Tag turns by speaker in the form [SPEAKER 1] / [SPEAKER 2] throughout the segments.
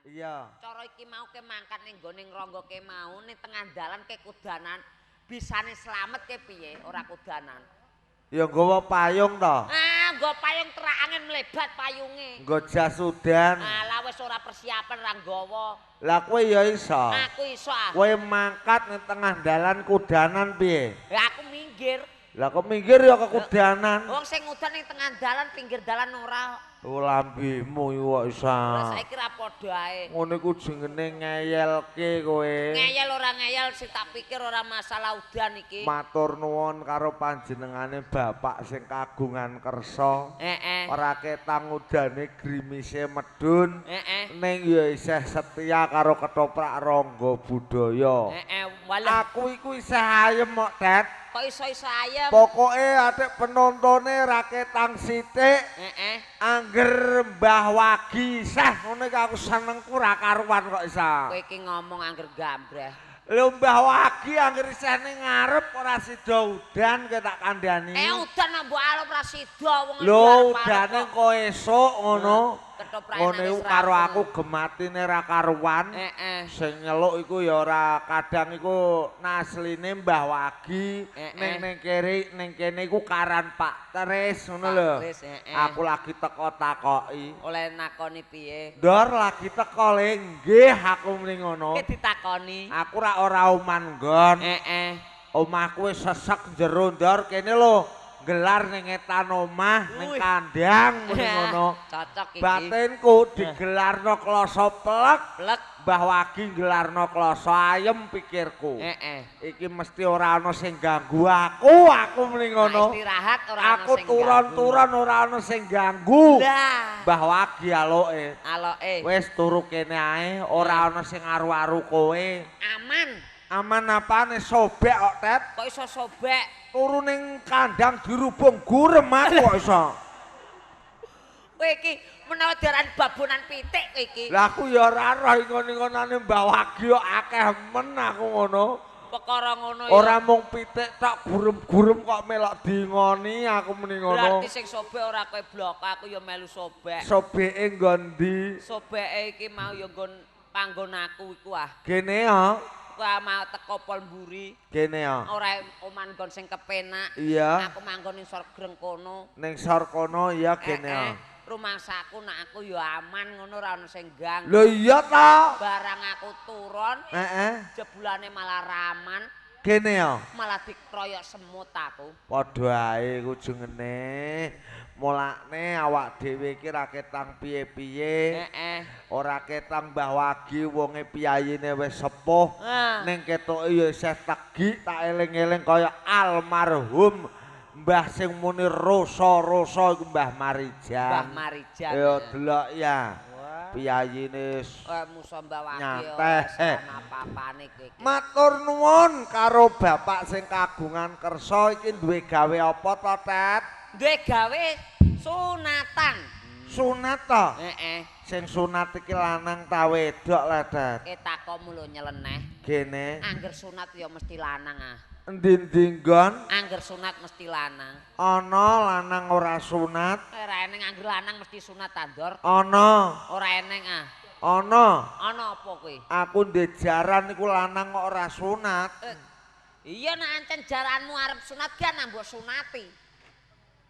[SPEAKER 1] Iya.
[SPEAKER 2] Cara iki mau ke mangkat ning nggone ngrangga ke mau ning tengah dalan ke kudanan bisane slamet ke piye ora kudanan.
[SPEAKER 1] Ya nggawa payung to.
[SPEAKER 2] Nggo payung terak angin mlebat payunge.
[SPEAKER 1] Nggo jas udan.
[SPEAKER 2] Lah wis ora persiapan ra nggawa.
[SPEAKER 1] Lah kowe ya iso.
[SPEAKER 2] Aku iso ah.
[SPEAKER 1] Kowe mangkat ning tengah dalan kudanan piye?
[SPEAKER 2] Lah aku minggir.
[SPEAKER 1] Lah kok minggir ya kekudanan.
[SPEAKER 2] Wong sing udan ning tengah dalan pinggir dalan ora.
[SPEAKER 1] Oh lambimu kok iso.
[SPEAKER 2] Lah saiki ra padha ae.
[SPEAKER 1] Ngono iku jenenge ngeyelke kowe.
[SPEAKER 2] Ngeyel ora ngeyel sing tak pikir ora masalah udan iki.
[SPEAKER 1] Matur nuwun karo panjenengane Bapak sing kagungan kersa. Ora ketang udane grimise medun. Ning ya isih setia karo ketoprak rangga budaya. Aku iku isih ayem kok, Tet.
[SPEAKER 2] Kok iso-iso ayem?
[SPEAKER 1] Pokoke atik penontone ra ketang sithik. Angger Mbah Wagi sah ngono iki aku senengku ra karuan kok isa.
[SPEAKER 2] Kowe iki ngomong angger gambreh.
[SPEAKER 1] Lho Mbah Wagi angger isih ning ngarep ora sida udan kowe tak kandhani.
[SPEAKER 2] Udan nang mbok arep ra sida wong
[SPEAKER 1] lho udane kok esuk ngono.
[SPEAKER 2] Ngono
[SPEAKER 1] iku karo aku gematine ra karuan. Sing nyeluk iku ya ora kadang iku nasline Mbah Wagi ning kene iku karan Pak Tris ngono lho. Aku lagi teko takoki.
[SPEAKER 2] Oleh nakoni piye?
[SPEAKER 1] Ndor lagi teko le nggih aku muni ngono.
[SPEAKER 2] Ki ditakoni.
[SPEAKER 1] Aku ora oman nggon. Omahku wis sesek jero Ndor kene lho. Gelar ning etan omah ning kandang muni ngono.
[SPEAKER 2] Cocok iki.
[SPEAKER 1] Batinku digelarno kloso plek. Mbah Wagi gelarno kloso ayem pikirku. Iki mesti ora ana sing ganggu aku muni ngono.
[SPEAKER 2] Istirahat ora ana
[SPEAKER 1] aku
[SPEAKER 2] sing
[SPEAKER 1] turon-turon ora ana sing ganggu.
[SPEAKER 2] Lah,
[SPEAKER 1] Mbah Wagi aloke.
[SPEAKER 2] Aloke.
[SPEAKER 1] Wis turu kene ae, ora ana sing aru-aru kowe.
[SPEAKER 2] Aman.
[SPEAKER 1] Aman apane sobek kok, Tet?
[SPEAKER 2] Kok iso sobek?
[SPEAKER 1] Turu ning kandang dirubung gurem aku kok iso.
[SPEAKER 2] Kowe iki menawa diaran babonan pitik kowe iki.
[SPEAKER 1] Lah aku ya ora roh ingon-ingonane Mbah Wagi kok akeh men aku ngono.
[SPEAKER 2] Perkara ngono ya.
[SPEAKER 1] Ora mung pitik tok gurem-gurem kok melok diingoni aku muni ngono.
[SPEAKER 2] Berarti sing sobek ora kowe blok, aku ya melu sobek.
[SPEAKER 1] Sobeke nggon ndi?
[SPEAKER 2] Sobeke iki mau ya nggon panggon aku iku ah.
[SPEAKER 1] Kene ya.
[SPEAKER 2] Kowe mau teko Pol Mburi.
[SPEAKER 1] Kene ya.
[SPEAKER 2] Ora oman nggon sing kepenak.
[SPEAKER 1] Iya.
[SPEAKER 2] Aku manggon ning Sorgreng kono.
[SPEAKER 1] Ning Sor kono ya kene ya.
[SPEAKER 2] Rumahsaku nek aku ya aman ngono ora ono sing ganggu.
[SPEAKER 1] Lho iya ta.
[SPEAKER 2] Barang aku turun, jebulane malah raman.
[SPEAKER 1] Kene ya.
[SPEAKER 2] Malah dikroyok semut aku.
[SPEAKER 1] Padha ae kujengene. Mulane awak dhewe iki ra ketang piye-piye. Ora ketang Mbah Wagi wonge piyayine wis sepuh. Ning ketoke ya isih tegi tak eling-eling kaya almarhum Mbah sing muni roso-roso iku Mbah Marijan.
[SPEAKER 2] Mbah Marijan.
[SPEAKER 1] Ya delok ya. Piyayine
[SPEAKER 2] musa Mbah Wagi
[SPEAKER 1] nyantai.
[SPEAKER 2] apa-apane kowe iki.
[SPEAKER 1] Matur nuwun karo Bapak sing kagungan kersa iki duwe gawe apa to, Tet?
[SPEAKER 2] Duwe gawe sunatan.
[SPEAKER 1] Sunat to? Sing sunat iki lanang ta wedok, Tet?
[SPEAKER 2] Takokmu lho nyeleneh.
[SPEAKER 1] Gene.
[SPEAKER 2] Angger sunat ya mesti lanang ah.
[SPEAKER 1] Endi-endi nggon?
[SPEAKER 2] Angger sunat mesti lanang.
[SPEAKER 1] Ana lanang ora sunat.
[SPEAKER 2] Ora eneng angger lanang mesti sunat tandor.
[SPEAKER 1] Ana.
[SPEAKER 2] Ora eneng ah.
[SPEAKER 1] Ana.
[SPEAKER 2] Ana apa kowe?
[SPEAKER 1] Aku ndek jaran iku lanang kok ora sunat.
[SPEAKER 2] Iya nek ancen jaranmu arep sunat kan mbok sunati.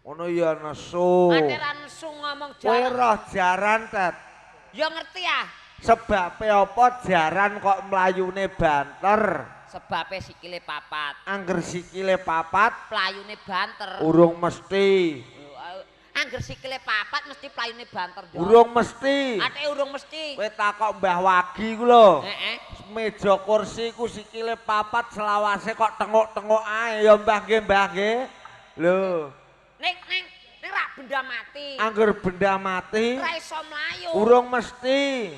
[SPEAKER 1] Ngono ya nesu.
[SPEAKER 2] Ate ra nesu ngomong
[SPEAKER 1] Kowe
[SPEAKER 2] jaran.
[SPEAKER 1] roh jaran, Tet?
[SPEAKER 2] Ya ngerti ah.
[SPEAKER 1] Sebabe apa jaran kok mlayune banter?
[SPEAKER 2] Sebabe sikile papat.
[SPEAKER 1] Angger sikile papat,
[SPEAKER 2] Playune banter.
[SPEAKER 1] urung mesti.
[SPEAKER 2] Angger sikile papat mesti playune banter yo.
[SPEAKER 1] Urung mesti.
[SPEAKER 2] Ate urung mesti.
[SPEAKER 1] Kowe takok Mbah Wagi ku lho. Meja kursi ku sikile papat selawase kok tenguk-tenguk ae ya Mbah nggih Mbah nggih. Lho.
[SPEAKER 2] Ning ra benda mati.
[SPEAKER 1] Angger benda mati.
[SPEAKER 2] Ora iso mlayu.
[SPEAKER 1] Urung mesti.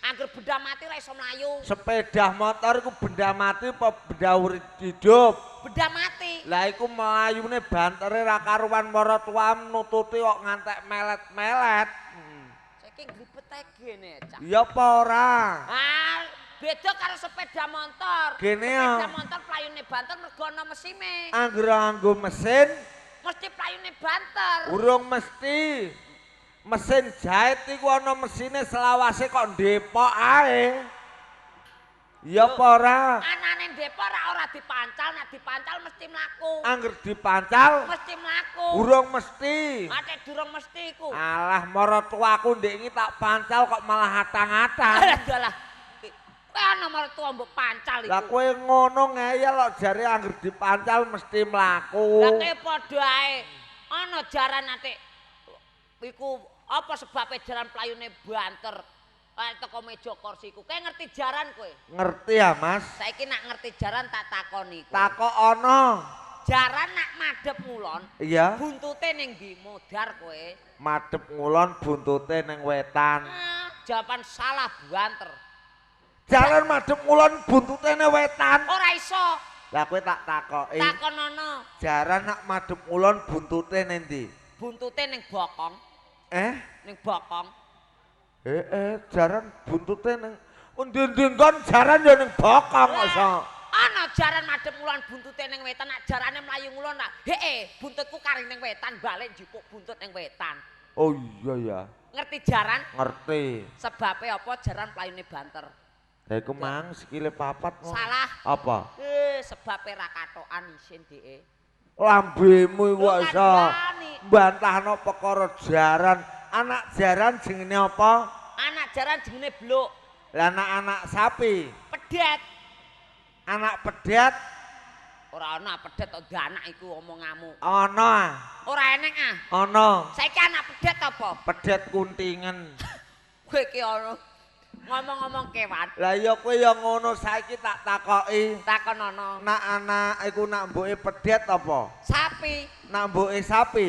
[SPEAKER 2] Angger benda mati ora iso mlayu.
[SPEAKER 1] Sepeda motor iku benda mati apa benda urip hidup?
[SPEAKER 2] Benda mati.
[SPEAKER 1] Lah iku melayune bantere ra karuan para tuam nututi kok ngantek melet-melet.
[SPEAKER 2] Saiki gribet ae gene, Cak.
[SPEAKER 1] Ya apa ora?
[SPEAKER 2] Beda karo sepeda motor.
[SPEAKER 1] Gene ya.
[SPEAKER 2] Sepeda motor playune banter mergo ana mesine.
[SPEAKER 1] Angger nganggo mesin
[SPEAKER 2] Mesti playune banter.
[SPEAKER 1] urung mesti. Mesin jahit iku ana mesine selawase kok ndepok ae. Ya apa ora?
[SPEAKER 2] Anane ndepok ora dipancal, nek dipancal mesti mlaku.
[SPEAKER 1] Angger dipancal
[SPEAKER 2] Mesti mlaku.
[SPEAKER 1] burung mesti.
[SPEAKER 2] Ate durung mesti iku.
[SPEAKER 1] Alah maratuaku ndek iki tak pancal kok malah hatang-hatang.
[SPEAKER 2] Alah. Kowe ana martua mbok pancal iku.
[SPEAKER 1] Lah kowe ngono ngeyel kok jare angger dipancal mesti mlaku.
[SPEAKER 2] Lah kowe padha ae. Ana jaran ate iku apa sebabe jaran playune banter. Kayak teko meja kursi iku. Kowe ngerti jaran kowe?
[SPEAKER 1] Ngerti ya, Mas?
[SPEAKER 2] Saiki nak ngerti jaran tak takoni kowe.
[SPEAKER 1] Takok ana.
[SPEAKER 2] Jaran nak madhep ngulon,
[SPEAKER 1] Iya.
[SPEAKER 2] buntute ning ndi? Modar kowe.
[SPEAKER 1] Madhep ngulon buntute ning wetan.
[SPEAKER 2] Jawaban salah banter.
[SPEAKER 1] Jalan madhep ngulon buntute ning wetan.
[SPEAKER 2] Ora iso.
[SPEAKER 1] Lah kowe tak takoki.
[SPEAKER 2] Takonono.
[SPEAKER 1] Jaran nak madhep ngulon buntute ning ndi?
[SPEAKER 2] Buntute ning bokong. Ning bokong.
[SPEAKER 1] Jaran buntute ning ndi kon jaran ya ning bokong kok iso.
[SPEAKER 2] Ana jaran madhep ngulon buntute ning wetan, nak jarane mlayu ngulon nak. Buntutku karing ning wetan, balik njupuk buntut ning wetan.
[SPEAKER 1] Oh iya ya.
[SPEAKER 2] Ngerti jaran?
[SPEAKER 1] Ngerti.
[SPEAKER 2] Sebabe apa jaran playune banter?
[SPEAKER 1] Lah iku mang sikile papat kok.
[SPEAKER 2] Salah.
[SPEAKER 1] Apa?
[SPEAKER 2] Sebabe ra katokan isin dheke.
[SPEAKER 1] Lambemu iku
[SPEAKER 2] Lho,
[SPEAKER 1] iso
[SPEAKER 2] kandhani.
[SPEAKER 1] mbantahno perkara jaran. Anak jaran jenenge apa?
[SPEAKER 2] Anak jaran jenenge bluk.
[SPEAKER 1] Lah anak sapi.
[SPEAKER 2] Pedet.
[SPEAKER 1] Anak pedet
[SPEAKER 2] Ora ana pedet to danak iku omonganmu.
[SPEAKER 1] ana.
[SPEAKER 2] Ora eneng ah.
[SPEAKER 1] Ana.
[SPEAKER 2] Saiki anak pedet apa?
[SPEAKER 1] Pedet kuntingen.
[SPEAKER 2] Kowe iki ana ngomong-ngomong kewan.
[SPEAKER 1] Lah ya kowe ya ngono saiki tak takoki.
[SPEAKER 2] Takonono.
[SPEAKER 1] Nak anak iku nak mbuke pedet apa?
[SPEAKER 2] Sapi.
[SPEAKER 1] Nak mbuke sapi.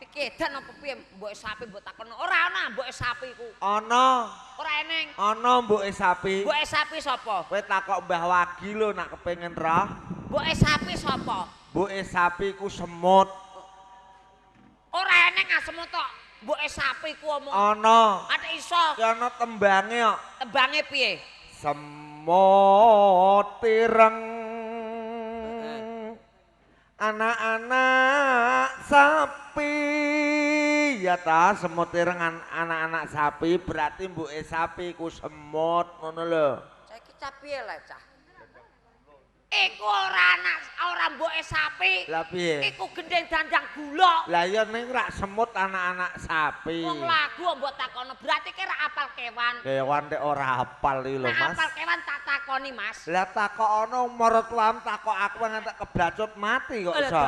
[SPEAKER 2] Iki edan apa piye mbok sapi mbok takono. Ora ana mbok sapi iku.
[SPEAKER 1] Ana.
[SPEAKER 2] Ora eneng.
[SPEAKER 1] Ana mbuke sapi.
[SPEAKER 2] Mbok sapi sapa?
[SPEAKER 1] Kowe takok Mbah Wagi lho nak kepengin roh.
[SPEAKER 2] Mbok sapi sapa?
[SPEAKER 1] Mbuke sapi ku semut.
[SPEAKER 2] Ora eneng asemu tok. Mbok sapi ku omong.
[SPEAKER 1] Ana.
[SPEAKER 2] Ate iso.
[SPEAKER 1] Ki ana tembange kok.
[SPEAKER 2] Tembange piye?
[SPEAKER 1] Semut ireng. Anak-anak sapi. Ya ta, semut ireng anak-anak sapi berarti mbuke sapi ku semut ngono lho.
[SPEAKER 2] Saiki cah piye lah cah? Iku ora mboke sapi.
[SPEAKER 1] Lah piye?
[SPEAKER 2] Iku gendeng dandang gula.
[SPEAKER 1] Lah ya ning rak semut anak-anak sapi.
[SPEAKER 2] Wong lagu mbok takono berarti ki ra apal kewan.
[SPEAKER 1] Kewan nek ora hafal iki lho,
[SPEAKER 2] Nah,
[SPEAKER 1] Mas.
[SPEAKER 2] apal kewan tak takoni, Mas.
[SPEAKER 1] Lah takokno maratuam takok aku ngantek kebracut mati kok iso.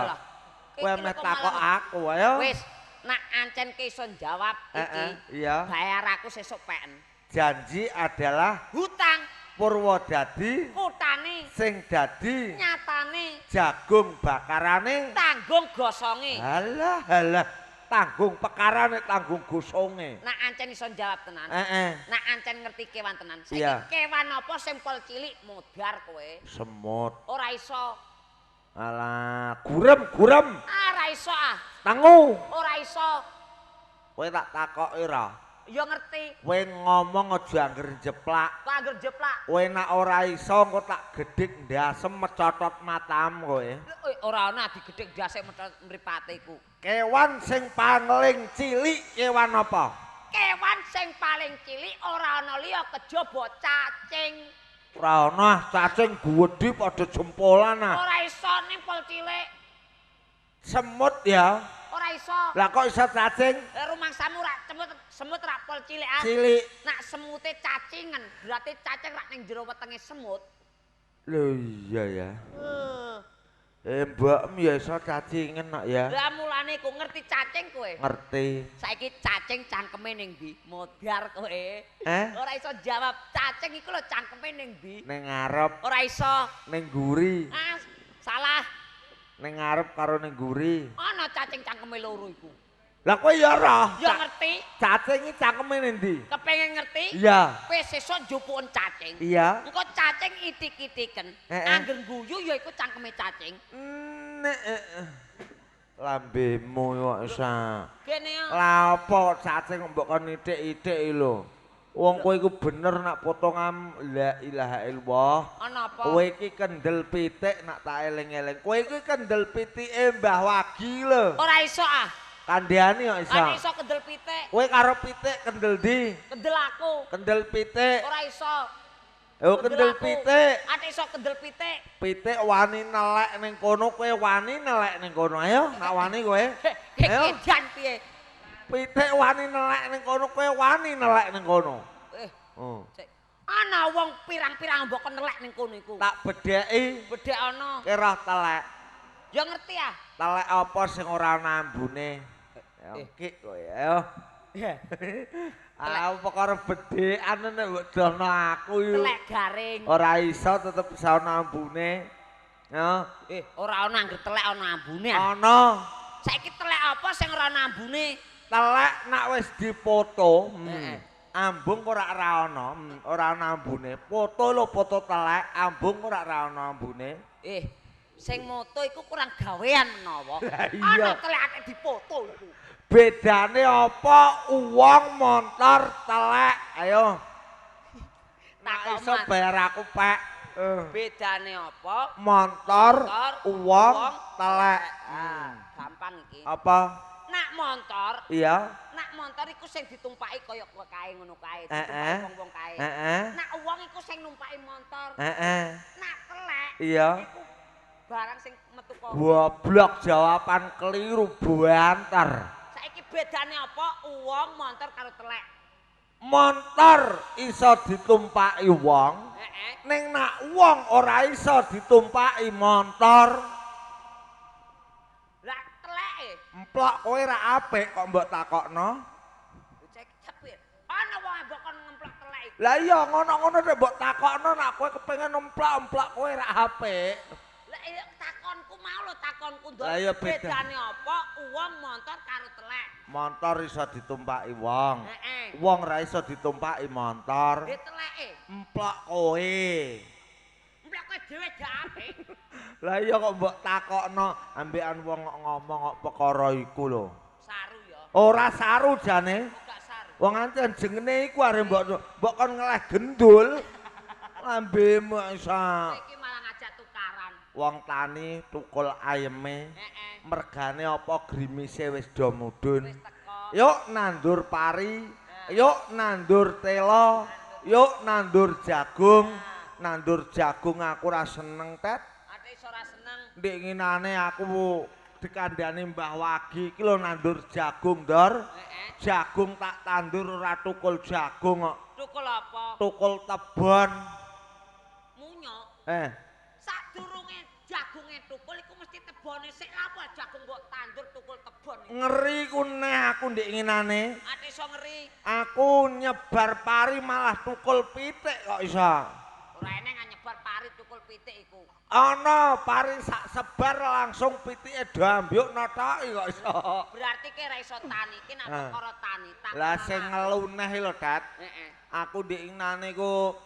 [SPEAKER 1] Kowe mek takok aku ayo.
[SPEAKER 2] Wis, nak ancen ki iso jawab iki.
[SPEAKER 1] Iya.
[SPEAKER 2] Bayar aku sesuk peken.
[SPEAKER 1] Janji adalah
[SPEAKER 2] Hutang
[SPEAKER 1] Purwodadi
[SPEAKER 2] utane
[SPEAKER 1] sing dadi
[SPEAKER 2] nyatane
[SPEAKER 1] jagung bakarane.
[SPEAKER 2] tanggung gosonge.
[SPEAKER 1] Halah, tanggung pekarane tanggung gosonge.
[SPEAKER 2] Nak ancen iso jawab tenan. Nak ancen ngerti kewan tenan. Saiki
[SPEAKER 1] Iya.
[SPEAKER 2] kewan apa sing pol cilik modar kowe?
[SPEAKER 1] Semut.
[SPEAKER 2] Ora iso.
[SPEAKER 1] Alah, gurem.
[SPEAKER 2] Ora iso ah.
[SPEAKER 1] Tangu.
[SPEAKER 2] Ora iso.
[SPEAKER 1] Kowe tak takoki ra.
[SPEAKER 2] Ya ngerti.
[SPEAKER 1] Kowe ngomong aja angger jeplak.
[SPEAKER 2] Kok angger jeplak.
[SPEAKER 1] Kowe nak ora iso engko tak gedhik ndasem mecotot matamu kowe.
[SPEAKER 2] Ora ana digedhek ndase mripate iku.
[SPEAKER 1] Kewan sing paling cilik kewan apa?
[SPEAKER 2] Kewan sing paling cilik ora ana liya kejaba cacing.
[SPEAKER 1] Ora ana cacing gedhe padha jempolan ah.
[SPEAKER 2] Ora iso ning pol cilik.
[SPEAKER 1] Semut ya.
[SPEAKER 2] Ora iso.
[SPEAKER 1] Lah kok iso cacing?
[SPEAKER 2] Rumangsamu rak semut rak pol cilik ah.
[SPEAKER 1] Cilik.
[SPEAKER 2] Nak semute cacingan, berarti cacing rak ning jero wetenge semut.
[SPEAKER 1] Lho iya ya. Mbokmu ya iso cacingen nak ya.
[SPEAKER 2] Lah mulane ku ngerti cacing kowe.
[SPEAKER 1] Ngerti.
[SPEAKER 2] Saiki cacing cangkeme ning ndi? Modar kowe. Ora iso jawab. Cacing iku lho cangkeme ning ndi?
[SPEAKER 1] Ning ngarep,
[SPEAKER 2] Ora iso.
[SPEAKER 1] ning guri.
[SPEAKER 2] Ah, salah.
[SPEAKER 1] Ning ngarep karo ning guri.
[SPEAKER 2] Ana cacing cangkeme loro iku.
[SPEAKER 1] Lah kowe ya roh.
[SPEAKER 2] Ya ngerti.
[SPEAKER 1] Cacing iki cangkeme ning ndi?
[SPEAKER 2] Kepengen ngerti?
[SPEAKER 1] Iya.
[SPEAKER 2] Kowe sesuk njupuken cacing.
[SPEAKER 1] Iya.
[SPEAKER 2] Engko cacing itik-itiken. Angger guyu ya iku cangkeme cacing.
[SPEAKER 1] Lambemu kok iso.
[SPEAKER 2] Kene ya.
[SPEAKER 1] Lah apa cacing mbok kon itik-itik lho. Wong kowe iku bener nak potongan la ilaha illallah.
[SPEAKER 2] Ana apa?
[SPEAKER 1] Kowe iki kendel pitik nak tak eling-eling. Kowe iki kendel pitike Mbah Wagi lho.
[SPEAKER 2] Ora iso ah.
[SPEAKER 1] Kandhani kok iso.
[SPEAKER 2] Kan iso kendel pitik.
[SPEAKER 1] Kowe karo pitik kendel ndi?
[SPEAKER 2] Kendel aku.
[SPEAKER 1] Kendel pitik.
[SPEAKER 2] Ora iso.
[SPEAKER 1] Yo kendel pitik.
[SPEAKER 2] Ate iso kendel pitik.
[SPEAKER 1] Pitik wani nelek ning kono, kowe wani nelek ning kono. Ayo, nak wani kowe. Ayo.
[SPEAKER 2] Kedan piye?
[SPEAKER 1] Pitik wani nelek ning kono, kowe wani nelek ning kono. Oh.
[SPEAKER 2] Ana wong pirang-pirang mbok nelek ning kono iku.
[SPEAKER 1] Tak bedheki.
[SPEAKER 2] Bedhek ana.
[SPEAKER 1] Kira telek.
[SPEAKER 2] Ya ngerti ah.
[SPEAKER 1] Telek apa sing ora ana ambune? Kik kowe ayo. Ah perkara bedhekan nek mbok dono aku yo.
[SPEAKER 2] Telek garing.
[SPEAKER 1] Ora iso tetep bisa ana ambune. Ya.
[SPEAKER 2] Ora ana anggere telek ana ambune.
[SPEAKER 1] Ana.
[SPEAKER 2] Saiki telek apa sing ora ana ambune?
[SPEAKER 1] Telek nak wis dipoto, ambung ora ana, ora ana ambune. Foto lho foto telek, ambung ora ana ambune.
[SPEAKER 2] Sing moto iku kurang gawean menawa.
[SPEAKER 1] Iya.
[SPEAKER 2] Ana telekake dipoto iku.
[SPEAKER 1] Bedane apa uwong montor telek? Ayo. Tak iso bayar aku, Pak.
[SPEAKER 2] Bedane apa?
[SPEAKER 1] Montor, uwong, telek.
[SPEAKER 2] Gampang iki.
[SPEAKER 1] Apa?
[SPEAKER 2] Nak montor.
[SPEAKER 1] Iya.
[SPEAKER 2] Nak montor iku sing ditumpaki kaya kowe kae ngono kae,
[SPEAKER 1] Heeh.
[SPEAKER 2] wong-wong kae.
[SPEAKER 1] Heeh.
[SPEAKER 2] Nak uwong iku sing numpaki montor.
[SPEAKER 1] Heeh.
[SPEAKER 2] Nak telek.
[SPEAKER 1] Iya.
[SPEAKER 2] Iku barang sing metu kok.
[SPEAKER 1] Goblok jawaban keliru banter.
[SPEAKER 2] Saiki bedane apa uwong montor karo telek?
[SPEAKER 1] Montor iso ditumpaki wong, ning nak wong ora iso ditumpaki montor.
[SPEAKER 2] Lah teleke.
[SPEAKER 1] Emplok kowe ra apik kok mbok takokno.
[SPEAKER 2] Cek cepet. Ana wong mbok kon ngemplok telek iku.
[SPEAKER 1] Lah iya ngono-ngono nek mbok takokno nak kowe kepengin emplok-emplok kowe ra apik.
[SPEAKER 2] Lah iya takonku mau lho takonku ndok.
[SPEAKER 1] Lah iya beda.
[SPEAKER 2] Bedane apa uwong montor karo telek?
[SPEAKER 1] Montor iso ditumpaki wong.
[SPEAKER 2] Heeh.
[SPEAKER 1] Wong ra iso ditumpaki montor.
[SPEAKER 2] Teleke.
[SPEAKER 1] Emplok kowe.
[SPEAKER 2] Emplok kowe dhewe gak apik.
[SPEAKER 1] Lah iya kok mbok takokno ambekan wong ngomong kok perkara iku lho.
[SPEAKER 2] Saru ya.
[SPEAKER 1] Ora saru jane.
[SPEAKER 2] Gak saru.
[SPEAKER 1] Wong ancen jengene iku arep mbok kon ngeleh gendul. Lambemu iso.
[SPEAKER 2] Iki malah ngajak tukaran.
[SPEAKER 1] Wong tani tukul ayeme. Mergane apa grimise wis do mudhun.
[SPEAKER 2] Wis teko.
[SPEAKER 1] Yuk nandur pari, yuk nandur telo, yuk nandur jagung. Nandur jagung aku ora seneng, Tet.
[SPEAKER 2] Ate iso ora seneng.
[SPEAKER 1] Ndek nginane aku dikandhani Mbah Wagi iki lho nandur jagung, Dor. Jagung tak tandur ora tukul jagung kok.
[SPEAKER 2] Tukul apa?
[SPEAKER 1] Tukul tebon.
[SPEAKER 2] Munyok. Sadurunge jagunge tukul iku mesti tebone sik apa jagung mbok tandur tukul tebon iki.
[SPEAKER 1] Ngeri ku neh aku ndek nginane.
[SPEAKER 2] Ate iso ngeri.
[SPEAKER 1] Aku nyebar pari malah tukul pitik kok iso.
[SPEAKER 2] Ora eneng nyebar pari tukul pitik iku.
[SPEAKER 1] Ana pari sak sebar langsung pitike do ambyuk notoki kok iso.
[SPEAKER 2] Berarti ki ora iso tani, ki nek perkara tani.
[SPEAKER 1] Lah sing ngelu neh lho, Dat.
[SPEAKER 2] Heeh.
[SPEAKER 1] Aku ndek nginane ku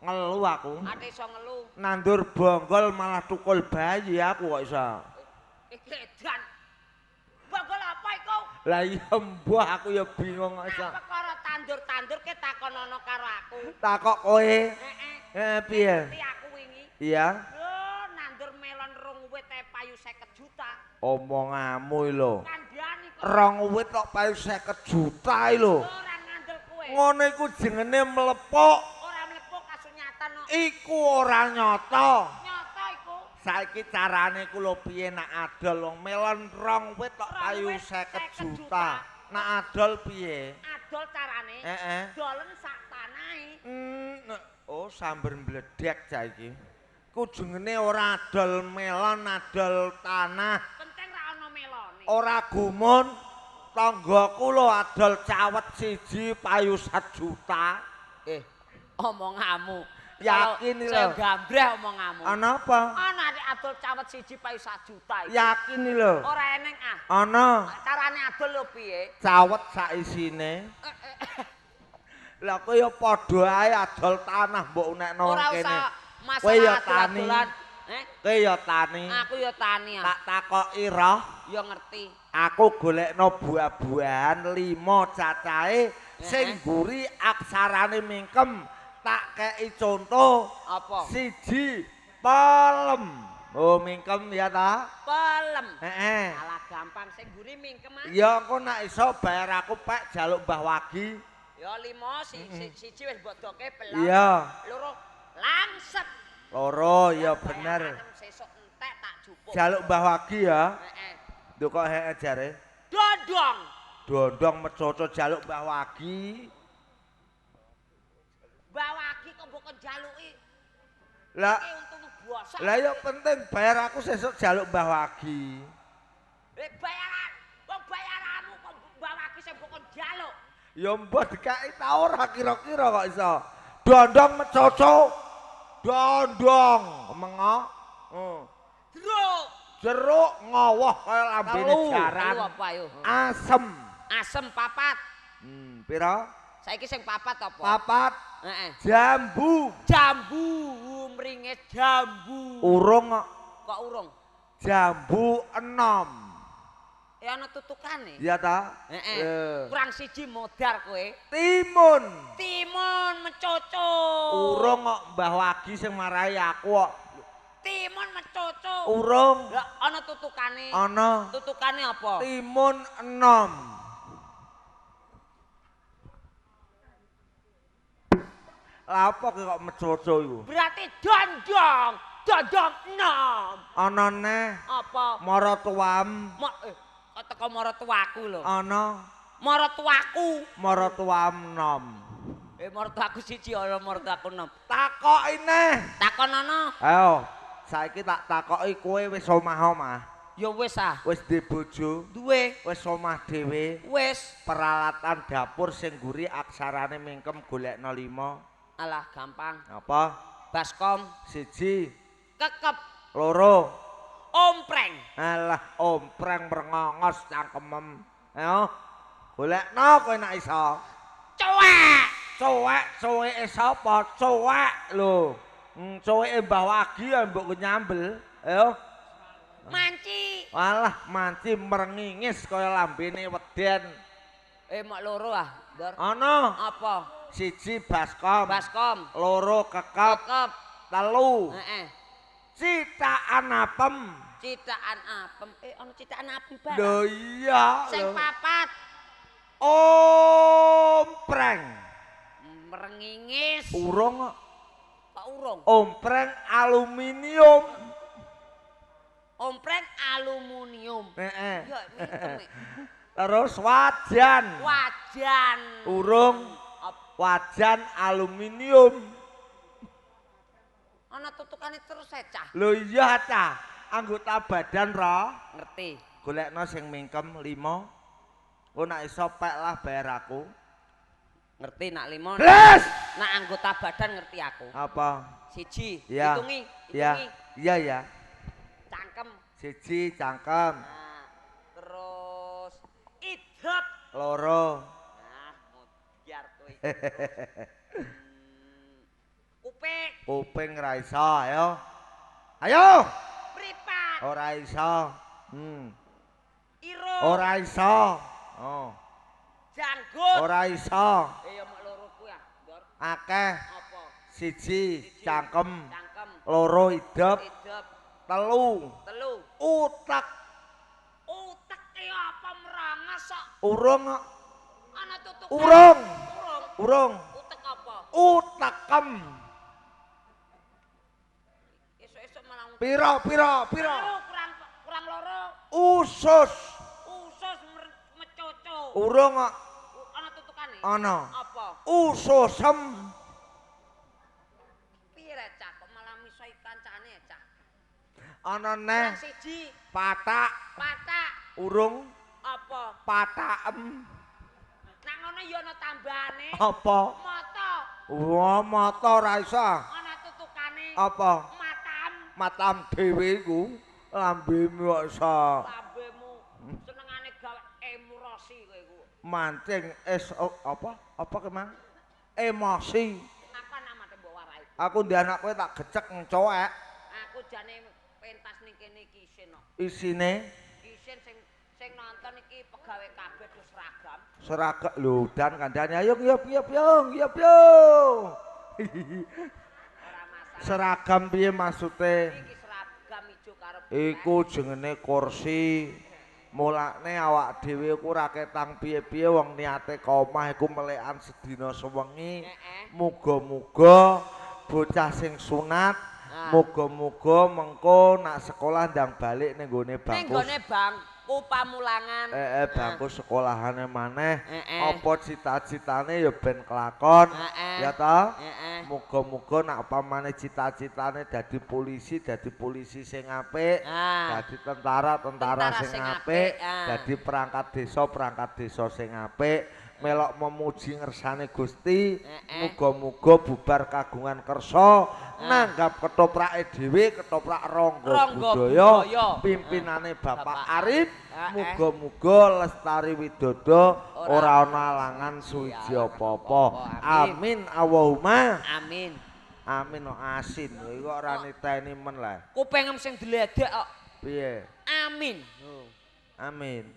[SPEAKER 1] ngelu aku.
[SPEAKER 2] Ate iso ngelu.
[SPEAKER 1] Nandur bonggol malah tukul bayi aku kok iso.
[SPEAKER 2] Iki edan. Bonggol apa iku?
[SPEAKER 1] Lah iya mbah aku ya bingung kok iso.
[SPEAKER 2] Perkara tandur-tandur ki takonono karo aku.
[SPEAKER 1] Takok kowe.
[SPEAKER 2] Heeh.
[SPEAKER 1] Piye?
[SPEAKER 2] Ngerti aku wingi.
[SPEAKER 1] Iya.
[SPEAKER 2] Lho, nandur melon rong wit payu 50 juta.
[SPEAKER 1] Omonganmu lho.
[SPEAKER 2] Kandhani kok.
[SPEAKER 1] Rong wit kok payu 50 juta lho.
[SPEAKER 2] Ora ngandel kowe.
[SPEAKER 1] Ngono iku jenenge mlepuk.
[SPEAKER 2] Ora mlepuk kasunyatan kok.
[SPEAKER 1] Iku ora nyata.
[SPEAKER 2] Nyata iku.
[SPEAKER 1] Saiki carane ku lho piye nak adol wong melon rong wit kok payu 50 juta. Nak adol piye?
[SPEAKER 2] Adol carane. Dolen sak tanahe.
[SPEAKER 1] Oh sambar mbledek saiki. Ku jenenge ora adol melon, adol tanah.
[SPEAKER 2] Penting ra ono melone.
[SPEAKER 1] Ora gumun. Tanggaku lho adol cawet siji payu 1 juta.
[SPEAKER 2] Omonganmu.
[SPEAKER 1] Yakin lho.
[SPEAKER 2] Saya gambreh omonganmu.
[SPEAKER 1] Ana apa?
[SPEAKER 2] Ana nek adol cawet siji payu 1 juta iki.
[SPEAKER 1] Yakin lho.
[SPEAKER 2] Ora eneng ah.
[SPEAKER 1] Ana
[SPEAKER 2] Carane adol lho piye?
[SPEAKER 1] cawet sak isine. Lah kowe ya padha ae adol tanah mbok unekno
[SPEAKER 2] Ora
[SPEAKER 1] kene.
[SPEAKER 2] usah
[SPEAKER 1] Kowe ya
[SPEAKER 2] masalah
[SPEAKER 1] tani.
[SPEAKER 2] adolan.
[SPEAKER 1] Kowe ya tani.
[SPEAKER 2] Aku ya tani ah.
[SPEAKER 1] Tak takoki roh.
[SPEAKER 2] Ya ngerti.
[SPEAKER 1] Aku golekno buah-buahan 5 cacahe sing guri aksarane mingkem. Tak kei contoh.
[SPEAKER 2] Apa?
[SPEAKER 1] Siji pelem. Oh mingkem ya ta?
[SPEAKER 2] Pelem.
[SPEAKER 1] Heeh.
[SPEAKER 2] Alah gampang sing mburi mingkem ah.
[SPEAKER 1] Ya engko nek iso bayar aku pek jaluk Mbah Wagi.
[SPEAKER 2] Ya 5 siji wis mbok doke pelem.
[SPEAKER 1] Iya.
[SPEAKER 2] Loro langset.
[SPEAKER 1] Loro ya bener.
[SPEAKER 2] Sesuk entek tak jupuk.
[SPEAKER 1] Jaluk Mbah Wagi ya.
[SPEAKER 2] Heeh.
[SPEAKER 1] Lho kok heeh jare?
[SPEAKER 2] Dodong.
[SPEAKER 1] Dondong mecoco jaluk Mbah Wagi.
[SPEAKER 2] Mbah Wagi kok mbok jaluki.
[SPEAKER 1] Lah
[SPEAKER 2] Iki untung bosok.
[SPEAKER 1] lah ya penting bayar aku sesuk jaluk Mbah Wagi.
[SPEAKER 2] Bayaran. Wong bayaranmu kok Mbah Wagi sing mbok jaluk.
[SPEAKER 1] Ya mbah dikai ta ora kira-kira kok iso. Dondong mecoco. Dondong mengo.
[SPEAKER 2] Jeruk.
[SPEAKER 1] Jeruk ngowoh kaya lambene jaran.
[SPEAKER 2] Telu apa ayo?
[SPEAKER 1] Asem.
[SPEAKER 2] Asem papat.
[SPEAKER 1] Pira?
[SPEAKER 2] Saiki sing papat apa?
[SPEAKER 1] Papat.
[SPEAKER 2] Heeh.
[SPEAKER 1] Jambu.
[SPEAKER 2] Jambu, mringis jambu.
[SPEAKER 1] Urung kok.
[SPEAKER 2] Kok urung?
[SPEAKER 1] Jambu 6.
[SPEAKER 2] Ya ana tutukane.
[SPEAKER 1] Iya ta?
[SPEAKER 2] Heeh. Kurang siji modar kowe.
[SPEAKER 1] Timun.
[SPEAKER 2] Timun mencoco.
[SPEAKER 1] Urung kok Mbah Wagi sing marahi aku kok.
[SPEAKER 2] Timun mencoco.
[SPEAKER 1] Urung.
[SPEAKER 2] Lah ana tutukane.
[SPEAKER 1] Ana.
[SPEAKER 2] Tutukane apa?
[SPEAKER 1] Timun 6. Lah apa kok mecoco iku?
[SPEAKER 2] Berarti dondong. Dondong 6.
[SPEAKER 1] Ana neh
[SPEAKER 2] Apa?
[SPEAKER 1] maratuam.
[SPEAKER 2] Kok teko maratuaku lho.
[SPEAKER 1] Ana
[SPEAKER 2] Maratuaku.
[SPEAKER 1] maratuam 6.
[SPEAKER 2] Maratuaku siji ana maratuaku 6.
[SPEAKER 1] Takoki neh.
[SPEAKER 2] Takon ana.
[SPEAKER 1] Ayo, saiki tak takoki kowe wis omah-omah.
[SPEAKER 2] Ya wis ah.
[SPEAKER 1] Wis duwe bojo,
[SPEAKER 2] Duwe.
[SPEAKER 1] wis omah dhewe.
[SPEAKER 2] Wis.
[SPEAKER 1] Peralatan dapur sing guri aksarane mingkem golekno 5.
[SPEAKER 2] Alah gampang.
[SPEAKER 1] Apa?
[SPEAKER 2] Baskom.
[SPEAKER 1] 1,
[SPEAKER 2] Kekep.
[SPEAKER 1] 2.
[SPEAKER 2] Ompreng.
[SPEAKER 1] Alah, ompreng merngongos cangkemem. Ayo. Golekno kowe nek iso.
[SPEAKER 2] Cuek.
[SPEAKER 1] Cuweke sapa? Cuwek lho. Cuweke Mbah Wagi ya mbok nyambel. Ayo.
[SPEAKER 2] Manci.
[SPEAKER 1] Walah, manci merengingis kaya lambene weden.
[SPEAKER 2] Mak loro ah, Dor.
[SPEAKER 1] Ana.
[SPEAKER 2] Apa?
[SPEAKER 1] 1 baskom.
[SPEAKER 2] Baskom.
[SPEAKER 1] 2 kekep.
[SPEAKER 2] Kekep.
[SPEAKER 1] 3
[SPEAKER 2] Heeh.
[SPEAKER 1] citakan apem.
[SPEAKER 2] Citakan apem. Ana citakan apem barang.
[SPEAKER 1] Lho iya.
[SPEAKER 2] Sing papat.
[SPEAKER 1] Ompreng.
[SPEAKER 2] Merengingis.
[SPEAKER 1] Urung.
[SPEAKER 2] Kok urung?
[SPEAKER 1] Ompreng aluminium.
[SPEAKER 2] Ompreng aluminium.
[SPEAKER 1] Heeh.
[SPEAKER 2] Ya mingkem.
[SPEAKER 1] Terus wajan.
[SPEAKER 2] Wajan.
[SPEAKER 1] Urung. Wajan aluminium.
[SPEAKER 2] Ana tutukane terus cah.
[SPEAKER 1] Lho iya cah. Anggota badan ra.
[SPEAKER 2] Ngerti.
[SPEAKER 1] Golekno sing mingkem 5. Kok nek iso pek lah bayar aku.
[SPEAKER 2] Ngerti nak 5.
[SPEAKER 1] Blas.
[SPEAKER 2] Nak anggota badan ngerti aku.
[SPEAKER 1] Apa?
[SPEAKER 2] 1.
[SPEAKER 1] Iya.
[SPEAKER 2] Hitungi.
[SPEAKER 1] Iya. Iya ya.
[SPEAKER 2] Cangkem.
[SPEAKER 1] 1 cangkem.
[SPEAKER 2] Nah, terus idep.
[SPEAKER 1] 2.
[SPEAKER 2] Nah, mutiar kowe. Kuping.
[SPEAKER 1] Kuping ra iso, ayo. Ayo.
[SPEAKER 2] Mripat.
[SPEAKER 1] Ora iso.
[SPEAKER 2] Irung.
[SPEAKER 1] Ora iso. Oh.
[SPEAKER 2] Janggut.
[SPEAKER 1] Ora iso.
[SPEAKER 2] Ya mak loro kuwi ah, Dor.
[SPEAKER 1] Akeh.
[SPEAKER 2] Apa?
[SPEAKER 1] 1 cangkem.
[SPEAKER 2] Cangkem.
[SPEAKER 1] 2 idep.
[SPEAKER 2] Idep.
[SPEAKER 1] 3
[SPEAKER 2] Telu.
[SPEAKER 1] utek.
[SPEAKER 2] Utek e apa merangas kok.
[SPEAKER 1] Urung.
[SPEAKER 2] Ana tutuk.
[SPEAKER 1] Urung.
[SPEAKER 2] Urung.
[SPEAKER 1] Urung.
[SPEAKER 2] Utek apa?
[SPEAKER 1] Utekem.
[SPEAKER 2] Esuk-esuk malah
[SPEAKER 1] Piro?
[SPEAKER 2] kurang loro.
[SPEAKER 1] Usus.
[SPEAKER 2] Usus mecoco.
[SPEAKER 1] Urung kok.
[SPEAKER 2] Ana tutukane?
[SPEAKER 1] Ana.
[SPEAKER 2] Apa?
[SPEAKER 1] Ususem.
[SPEAKER 2] Piye cah kok malah misoi kancane cah?
[SPEAKER 1] Ana neh.
[SPEAKER 2] Kurang siji.
[SPEAKER 1] Patak.
[SPEAKER 2] Patak.
[SPEAKER 1] Urung.
[SPEAKER 2] Apa?
[SPEAKER 1] Patakem.
[SPEAKER 2] Nak ngono ya ana tambahane.
[SPEAKER 1] Apa?
[SPEAKER 2] Mata.
[SPEAKER 1] Wah, mata ra iso.
[SPEAKER 2] Ana tutukane.
[SPEAKER 1] Apa?
[SPEAKER 2] Matam.
[SPEAKER 1] Matam dhewe iku lambemu kok iso.
[SPEAKER 2] Lambemu senengane gawe emosi kowe iku.
[SPEAKER 1] Mancing apa? Apa kemang? Emosi.
[SPEAKER 2] Apa namane mbok warai?
[SPEAKER 1] Aku ndek anak kowe tak gecek ngcoek.
[SPEAKER 2] Aku jane pentas ning kene iki isin kok.
[SPEAKER 1] Isine
[SPEAKER 2] Isin sing nonton iki pegawe kabeh terus seragam.
[SPEAKER 1] seragam lho dan kandhane ayo yop.
[SPEAKER 2] Ora masalah.
[SPEAKER 1] Seragam piye maksude?
[SPEAKER 2] Iki seragam ijo
[SPEAKER 1] Iku jenenge kursi. Mulane awak dhewe ku ora ketang piye-piye wong niate ka omah iku melekan sedina sewengi. Muga-muga bocah sing sunat, muga-muga mengko nak sekolah ndang balik ning gone bangku.
[SPEAKER 2] Ning gone bangku pamulangan.
[SPEAKER 1] Bangku sekolahane maneh. Apa cita-citane ya ben kelakon. Ya ta? Muga-muga nak pamane cita-citane dadi polisi sing apik, dadi tentara sing apik, dadi perangkat desa sing apik, melok memuji ngersane Gusti, muga-muga bubar kagungan kersa, nanggap ketoprake dhewe, ketoprak Rangga Budaya, pimpinane Bapak Arif, muga-muga Lestari Widodo ora ana alangan suci apa-apa. Amin Allahumma.
[SPEAKER 2] Amin.
[SPEAKER 1] Amin asin. Iku ora niteni men lah.
[SPEAKER 2] Kupengem sing dledek kok.
[SPEAKER 1] Piye?
[SPEAKER 2] Amin.
[SPEAKER 1] Amin.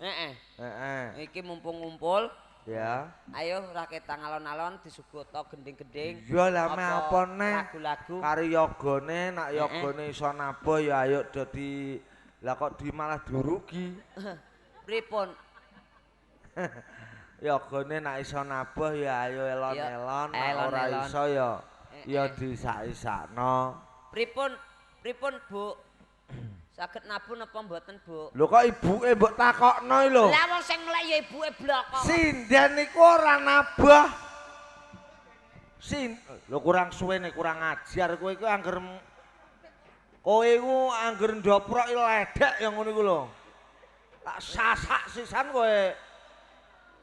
[SPEAKER 1] Iki
[SPEAKER 2] mumpung ngumpul.
[SPEAKER 1] Ya.
[SPEAKER 2] Ayo raketang alon-alon disuguhto gending-gending.
[SPEAKER 1] Ya lah me apane?
[SPEAKER 2] Lagu-lagu.
[SPEAKER 1] Karo yogane nak yogane iso nabah ya ayo dadi lah kok di malah dirugi.
[SPEAKER 2] Pripun?
[SPEAKER 1] Yogane nak iso nabah ya ayo elon-elon, nek ora iso ya disak-isakno. Pripun
[SPEAKER 2] Bu? Saged nabung napa mboten, Bu?
[SPEAKER 1] Lho kok ibuke mbok takokno lho.
[SPEAKER 2] Lah wong sing mlek ya ibuke bloko.
[SPEAKER 1] Sinden niku ora nabah. Lho kurang suwene, kurang ajar kowe iku angger ndoprok ledek ya ngono iku lho. Tak sasak sisan kowe.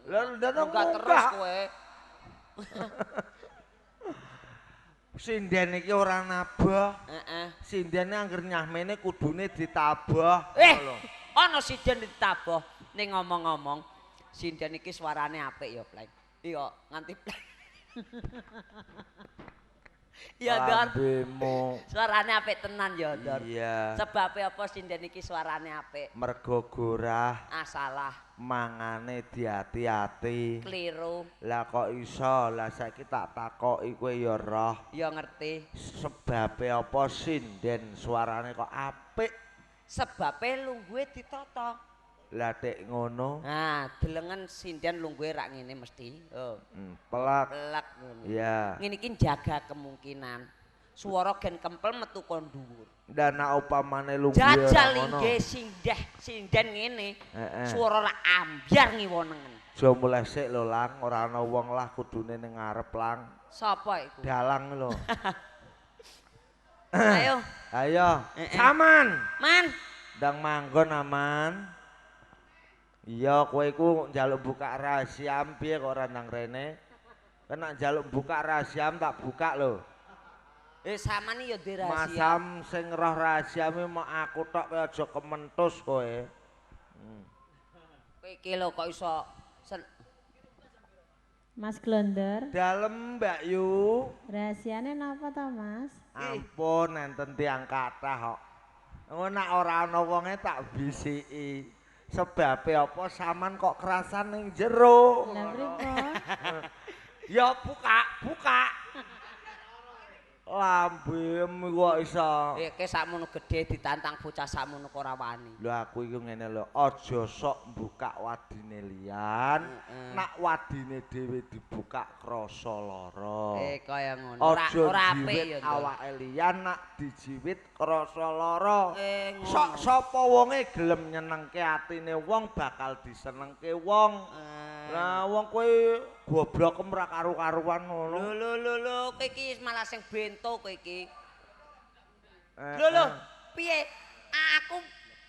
[SPEAKER 1] Lah ndak terus kowe. Sinden iki ora nabah. Sindene angger nyahmene kudune ditabah.
[SPEAKER 2] Ana sinden ditabah. Ning ngomong-ngomong, sinden iki suarane apik ya, Pleng. Iya, nganti Pleng. Iya, Dor. Suarane apik tenan ya, Dor.
[SPEAKER 1] Iya.
[SPEAKER 2] Sebabe apa sinden iki suarane apik?
[SPEAKER 1] Mergo gorah.
[SPEAKER 2] Salah.
[SPEAKER 1] Mangane diati-ati.
[SPEAKER 2] Kliru.
[SPEAKER 1] Lah kok iso? Lah saiki tak takoki kowe ya roh.
[SPEAKER 2] Ya ngerti.
[SPEAKER 1] Sebabe apa sinden suarane kok apik?
[SPEAKER 2] Sebabe lungguhe ditata.
[SPEAKER 1] Lah tek ngono.
[SPEAKER 2] Nah, delengen sinden lungguhe rak ngene mesti. Oh.
[SPEAKER 1] Pelak.
[SPEAKER 2] Pelak ngono.
[SPEAKER 1] Iya.
[SPEAKER 2] Ngene iki jaga kemungkinan. Swara gen kempel metu kon dhuwur.
[SPEAKER 1] Lah nek upamane lungguhe
[SPEAKER 2] jajal inggih sinden ngene. Swara rak ambyar ngiwonengen.
[SPEAKER 1] Jo mulai sik lho Lang, ora ana wong lah kudune ning ngarep Lang.
[SPEAKER 2] Sapa iku?
[SPEAKER 1] Dalang lho.
[SPEAKER 2] Ayo.
[SPEAKER 1] Ayo. Saman.
[SPEAKER 2] Man.
[SPEAKER 1] Ndang manggon aman. Iya, kowe iku njaluk buka rahasia piye kok ora nang rene? Kena njaluk buka rahasia tak buka lho.
[SPEAKER 2] Saman iki ya di rahasia.
[SPEAKER 1] Masam sing roh rahasiame mok aku tok kowe aja kementus kowe.
[SPEAKER 2] Kowe iki lho kok iso
[SPEAKER 3] Mas Glonder.
[SPEAKER 1] Dalem Mbak Yu.
[SPEAKER 3] Rahasiane napa to, Mas?
[SPEAKER 1] Ampun enten tiyang kathah kok. Engko nek ora ana wonge tak bisiki. Sebabe apa saman kok kerasan ning jero?
[SPEAKER 3] Lah pripun?
[SPEAKER 1] Ya buka. Lambemu kok iso.
[SPEAKER 2] Iki sakmono gedhe ditantang bocah sakmono kok ora wani.
[SPEAKER 1] Lho aku iki ngene lho, aja sok mbukak wadine liyan. Nak wadine dhewe dibuka krasa lara.
[SPEAKER 2] Kaya ngono.
[SPEAKER 1] Ora
[SPEAKER 2] apik ya.
[SPEAKER 1] Awake liyan nak dijiwit krasa lara. Sok sapa wonge gelem nyenengke atine wong bakal disenengke wong. Lah wong kowe goblok ora karu-karuan ngono.
[SPEAKER 2] Lho kowe iki malah sing bento kowe iki. Lho piye?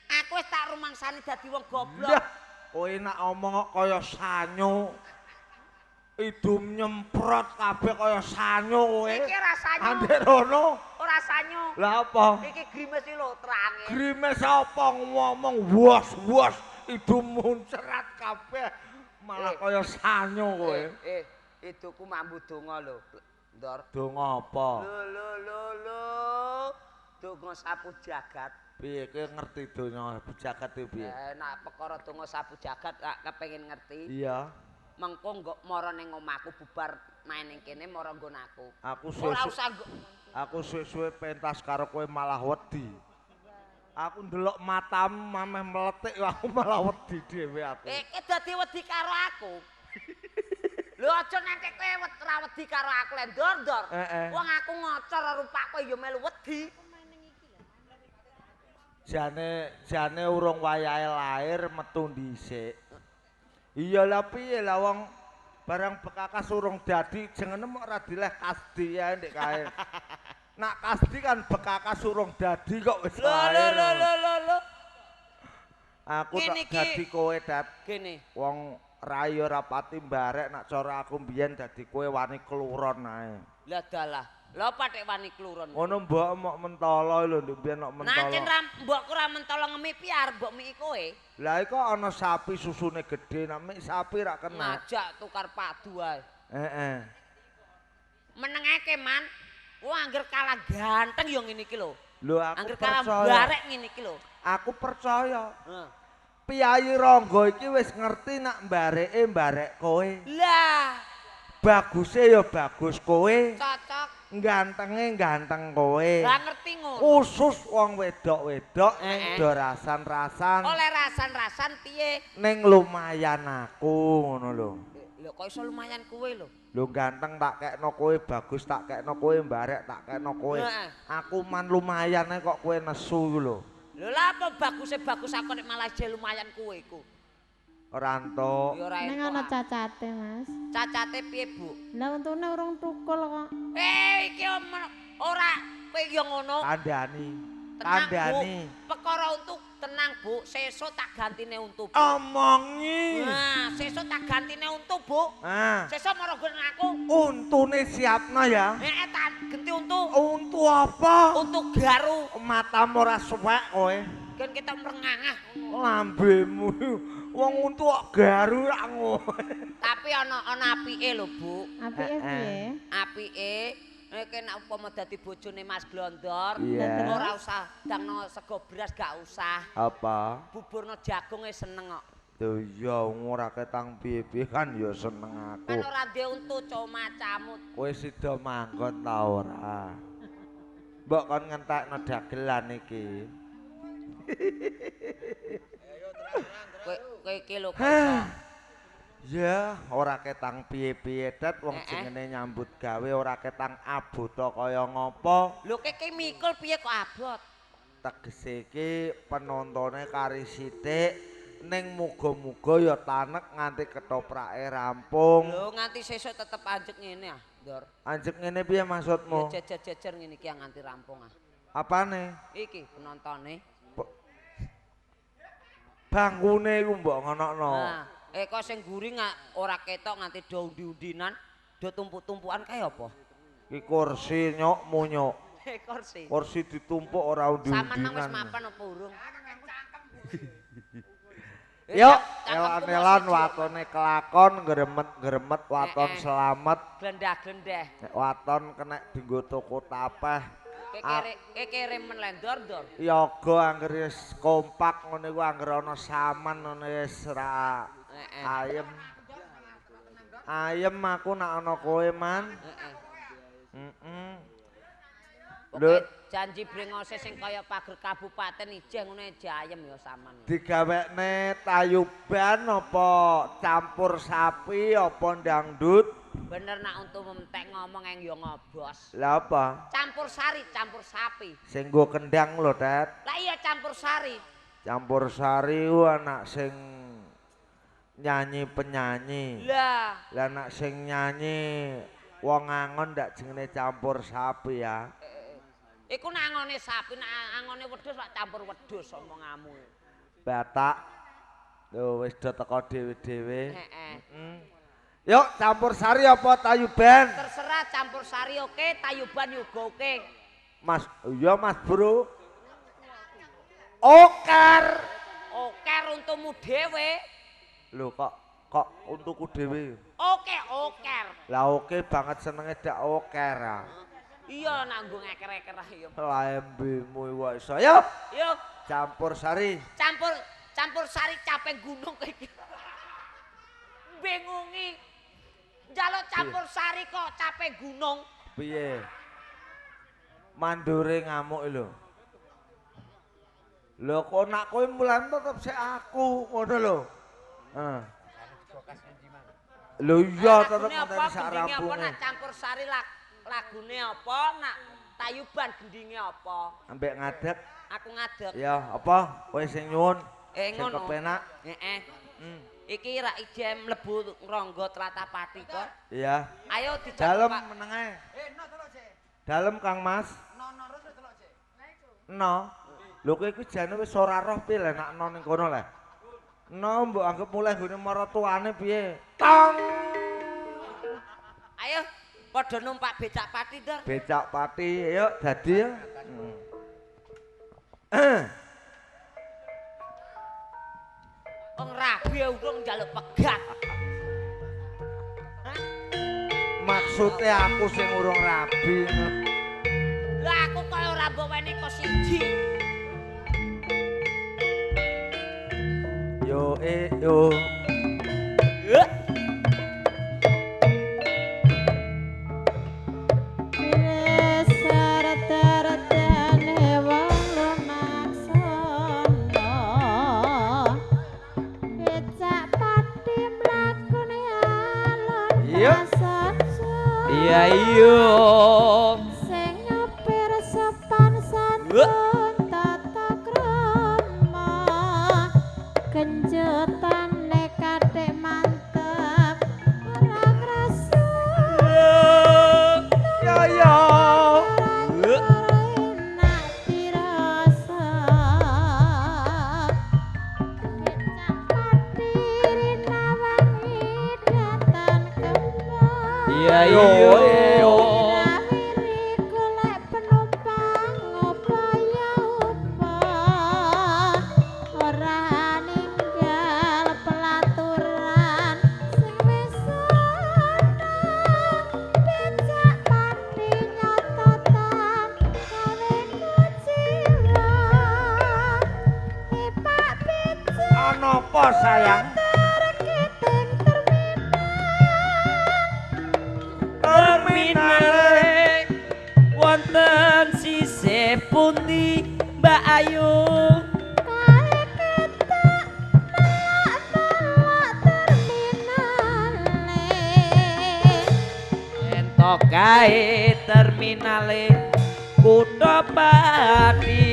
[SPEAKER 2] Aku wis tak rumangsani dadi wong goblok.
[SPEAKER 1] Kowe nak omong kok kaya sanyo. Idum nyemprot kabeh kaya sanyo kowe.
[SPEAKER 2] Iki ora sanyo.
[SPEAKER 1] Andek rono.
[SPEAKER 2] Ora sanyo.
[SPEAKER 1] Lah apa?
[SPEAKER 2] Iki grimes iki lho terange.
[SPEAKER 1] Grimes apa ngomong wos idum muncrat kabeh. Malah kaya sanyo kowe.
[SPEAKER 2] Iduku mambu donga lho, Ndor.
[SPEAKER 1] Donga apa?
[SPEAKER 2] Lho. Donga sapu jagat.
[SPEAKER 1] Piye kowe ngerti donga sapu jagat iki piye?
[SPEAKER 2] Nek perkara donga sapu jagat tak kepengin ngerti.
[SPEAKER 1] Iya.
[SPEAKER 2] Mengko nggo mara ning omahku bubar main ning kene mara nggon aku.
[SPEAKER 1] Aku
[SPEAKER 2] ora usah
[SPEAKER 1] suwe-suwe pentas karo kowe malah wedi. Aku ndelok matamu mameh meletik aku malah wedi dhewe aku.
[SPEAKER 2] Iki dadi wedi karo aku. Lho aja nanti kowe ora wedi karo aku lek ndor-ndor. Wong aku ngocor rupaku ya melu wedi.
[SPEAKER 1] Jane urung wayahe lair metu dhisik. Iya lah piye lah wong barang bekakas urung dadi jengene mok ora dileh kasdi ya ndek kae. Nak kasdi kan bekakas urung dadi kok wis lair.
[SPEAKER 2] Lho.
[SPEAKER 1] Aku tak dadi kowe dat.
[SPEAKER 2] Gene.
[SPEAKER 1] Wong rayo rapati mbarek nak cara aku mbiyen dadi kowe wani kluron ae.
[SPEAKER 2] Lah dalah. Lha patek wani kluron.
[SPEAKER 1] Ngono mbok mok mentolo lho ndek mbiyen mok mentolo.
[SPEAKER 2] Nancen mbokku ra mentolo ngemi piar mbok miki kowe.
[SPEAKER 1] Lah iku ana sapi susune gedhe nak mik sapi ra kena.
[SPEAKER 2] Ngajak tukar padu ae.
[SPEAKER 1] Heeh.
[SPEAKER 2] Menengake man. Wong angger kalah ganteng ya ngene iki lho.
[SPEAKER 1] Lho aku
[SPEAKER 2] angger kalah
[SPEAKER 1] percaya.
[SPEAKER 2] barek ngene iki lho.
[SPEAKER 1] Aku percaya.
[SPEAKER 2] Heeh.
[SPEAKER 1] Piyayi Rangga iki wis ngerti nak mbarek kowe.
[SPEAKER 2] Lah,
[SPEAKER 1] Baguse ya bagus kowe.
[SPEAKER 2] cocok.
[SPEAKER 1] Gantenge ganteng kowe.
[SPEAKER 2] Lah ngerti ngono.
[SPEAKER 1] Khusus wong wedok-wedok ning
[SPEAKER 2] Heeh.
[SPEAKER 1] do rasan-rasan.
[SPEAKER 2] Oleh rasan-rasan piye?
[SPEAKER 1] Ning lumayan aku ngono lho.
[SPEAKER 2] Lho kok iso lumayan kowe lho.
[SPEAKER 1] Lho ganteng tak kekno kowe, bagus tak kekno kowe, mbarek tak kekno kowe.
[SPEAKER 2] Heeh.
[SPEAKER 1] Aku man lumayan kok kowe nesu iku lho.
[SPEAKER 2] Lho lah apa baguse bagus aku nek malah je lumayan kowe iku.
[SPEAKER 1] Ora entuk.
[SPEAKER 2] Ya ora
[SPEAKER 3] Ning
[SPEAKER 2] entuk.
[SPEAKER 3] ana cacate, Mas.
[SPEAKER 2] Cacate piye, Bu?
[SPEAKER 3] Lah untune urung tukul kok.
[SPEAKER 2] Iki ora kowe ya ngono.
[SPEAKER 1] Kandhani.
[SPEAKER 2] Tenang,
[SPEAKER 1] Kandhani.
[SPEAKER 2] Bu. Perkara untuk tenang, Bu. Sesuk tak gantine untu, Bu.
[SPEAKER 1] Omongi.
[SPEAKER 2] Nah, sesuk tak gantine untu, Bu.
[SPEAKER 1] Ah,
[SPEAKER 2] Sesuk mara nggon aku.
[SPEAKER 1] untune siapno ya.
[SPEAKER 2] Tak genti untu.
[SPEAKER 1] Untu apa?
[SPEAKER 2] Untuk garu.
[SPEAKER 1] Matamu ora suwek kowe.
[SPEAKER 2] Kan kita merengangah.
[SPEAKER 1] Lambemu. Wong untu kok garu ra ngono.
[SPEAKER 2] Tapi ana apike lho, Bu.
[SPEAKER 3] Apike piye?
[SPEAKER 2] Apike nek nek upama dadi bojone Mas Glondor,
[SPEAKER 1] Iya.
[SPEAKER 2] ora usah dangno sego beras gak usah.
[SPEAKER 1] Apa?
[SPEAKER 2] Buburno jagung seneng kok.
[SPEAKER 1] Tuh ya ora ketang piye-piye kan ya seneng aku.
[SPEAKER 2] Kan ora ndek untu cuma camut.
[SPEAKER 1] Kowe sida manggon ta ora? Mbok kon ngentekno dagelan iki.
[SPEAKER 2] Kowe iki lho kok.
[SPEAKER 1] Ya, ora ketang piye-piye dat wong
[SPEAKER 2] Heeh.
[SPEAKER 1] jenenge nyambut gawe ora ketang abot kaya ngopo.
[SPEAKER 2] Lho keke mikul piye kok abot?
[SPEAKER 1] Tegese iki penontone kari sithik ning muga-muga ya tanek nganti ketoprake rampung.
[SPEAKER 2] Lho nganti sesuk tetep anjek ngene ah, Ndor.
[SPEAKER 1] Anjek ngene piye maksudmu?
[SPEAKER 2] Ya jejer-jejer ngene iki nganti rampung ah.
[SPEAKER 1] Apane?
[SPEAKER 2] Iki penontone.
[SPEAKER 1] Bangkune iku mbok ngonokno.
[SPEAKER 2] Nah, kok sing guri ora ketok nganti do undi-undinan, do tumpuk-tumpukan kae apa?
[SPEAKER 1] Iki kursi nyok munyuk.
[SPEAKER 2] Kursi.
[SPEAKER 1] Kursi ditumpuk ora
[SPEAKER 2] Saman nang wis
[SPEAKER 1] undi-undinan.
[SPEAKER 2] mapan apa urung?
[SPEAKER 1] Yuk,
[SPEAKER 2] Cangkemku
[SPEAKER 1] elan-elan
[SPEAKER 2] mau siji.
[SPEAKER 1] watone kelakon gremet-gremet waton selamet.
[SPEAKER 2] Glendah-glendeh.
[SPEAKER 1] Nek waton kena dienggo toko tapeh.
[SPEAKER 2] Kekere men lendor-dor.
[SPEAKER 1] Yoga angger wis kompak ngono iku angger ana saman ngono wis ra
[SPEAKER 2] Heeh.
[SPEAKER 1] ayem. Ayem aku nak ana kowe man.
[SPEAKER 2] Heeh.
[SPEAKER 1] Heeh.
[SPEAKER 2] Pokoke janji brengose sing kaya pager kabupaten ijeh ngono jayem ya saman.
[SPEAKER 1] Digawekne tayuban apa campur sapi apa dangdut?
[SPEAKER 2] Bener nak untuk mentek ngomong yang yo ngobos.
[SPEAKER 1] Lah apa?
[SPEAKER 2] Campur sari, campur sapi.
[SPEAKER 1] Sing nggo kendang lho, Tet.
[SPEAKER 2] Lah iya campur sari.
[SPEAKER 1] Campur sari ku anak sing nyanyi penyanyi.
[SPEAKER 2] Lah,
[SPEAKER 1] Lah anak sing nyanyi wong angon ndak jenenge campur sapi ya.
[SPEAKER 2] iku nak angone sapi, nak angone wedhus lak campur wedhus omonganmu.
[SPEAKER 1] Batak. Lho wis do teko dhewe-dhewe.
[SPEAKER 2] Heeh.
[SPEAKER 1] Yuk campur sari apa tayuban?
[SPEAKER 2] Terserah campur sari oke, tayuban juga oke.
[SPEAKER 1] Mas, iya Mas Bro. Oker.
[SPEAKER 2] Oker untukmu dhewe.
[SPEAKER 1] Lho kok untukku dhewe.
[SPEAKER 2] Oke, oker.
[SPEAKER 1] Lah oke banget senenge dak oker ah.
[SPEAKER 2] Iya nanggung eker-eker ah ya.
[SPEAKER 1] Lembemu iku iso. Yuk
[SPEAKER 2] Yuk,
[SPEAKER 1] campur sari.
[SPEAKER 2] campur sari capek gunung kayak gitu. Bingungi. Jaluk campur sari kok capek gunung.
[SPEAKER 1] Piye? Mandure ngamuk lho. Lho kok nak kowe mulan tetep sik aku, ngono lho. Heeh. Lho iya tetep ngenteni sak
[SPEAKER 2] Gendinge apa
[SPEAKER 1] rampunge.
[SPEAKER 2] nak campur sari lagune apa nak tayuban gendinge apa?
[SPEAKER 1] Ambek ngadeg.
[SPEAKER 2] Aku ngadeg.
[SPEAKER 1] Ya, apa? Kowe sing nyuwun. Sing
[SPEAKER 2] Ngono.
[SPEAKER 1] kepenak.
[SPEAKER 2] Heeh. Iki rak ijem mlebu ngrangga Tlatapati kok.
[SPEAKER 1] Iya.
[SPEAKER 2] Ayo dijak
[SPEAKER 1] Dalem
[SPEAKER 2] Pak.
[SPEAKER 1] meneng ae. Dalem Kang Mas. No. Lho kowe iku jane wis ora roh piye lek nak no ning kono lek. No mbok anggap mulai nggone maratuane piye. Tong.
[SPEAKER 2] Ayo padha numpak becak pati, Dor.
[SPEAKER 1] Becak pati, yuk dadi ya.
[SPEAKER 2] Wong rabi urung njaluk pegat.
[SPEAKER 1] Maksudnya aku sing urung rabi.
[SPEAKER 2] Lah aku kaya ora mbaweni kok siji.
[SPEAKER 1] Yo yo.
[SPEAKER 2] Iya iya.
[SPEAKER 3] Sing nyopir sopan santun tata krama kenjutan kadek mantep ora ngrasa
[SPEAKER 1] Yo yo.
[SPEAKER 3] enak dirasa becak pati rinawangi datan kembang
[SPEAKER 2] Iya
[SPEAKER 1] Yo,
[SPEAKER 2] iya.
[SPEAKER 1] yo.
[SPEAKER 3] Rawiri golek penumpang upaya upah ora ninggal pelaturan sing wis ana becak pati nyototan gawe kucira ipak becak
[SPEAKER 1] Ana apa sayang?
[SPEAKER 3] terkiting
[SPEAKER 2] Terminale wonten sisih pundi Mbak Ayu?
[SPEAKER 3] kali ketok melak terminale
[SPEAKER 2] Entok kae terminale Kutha Pati.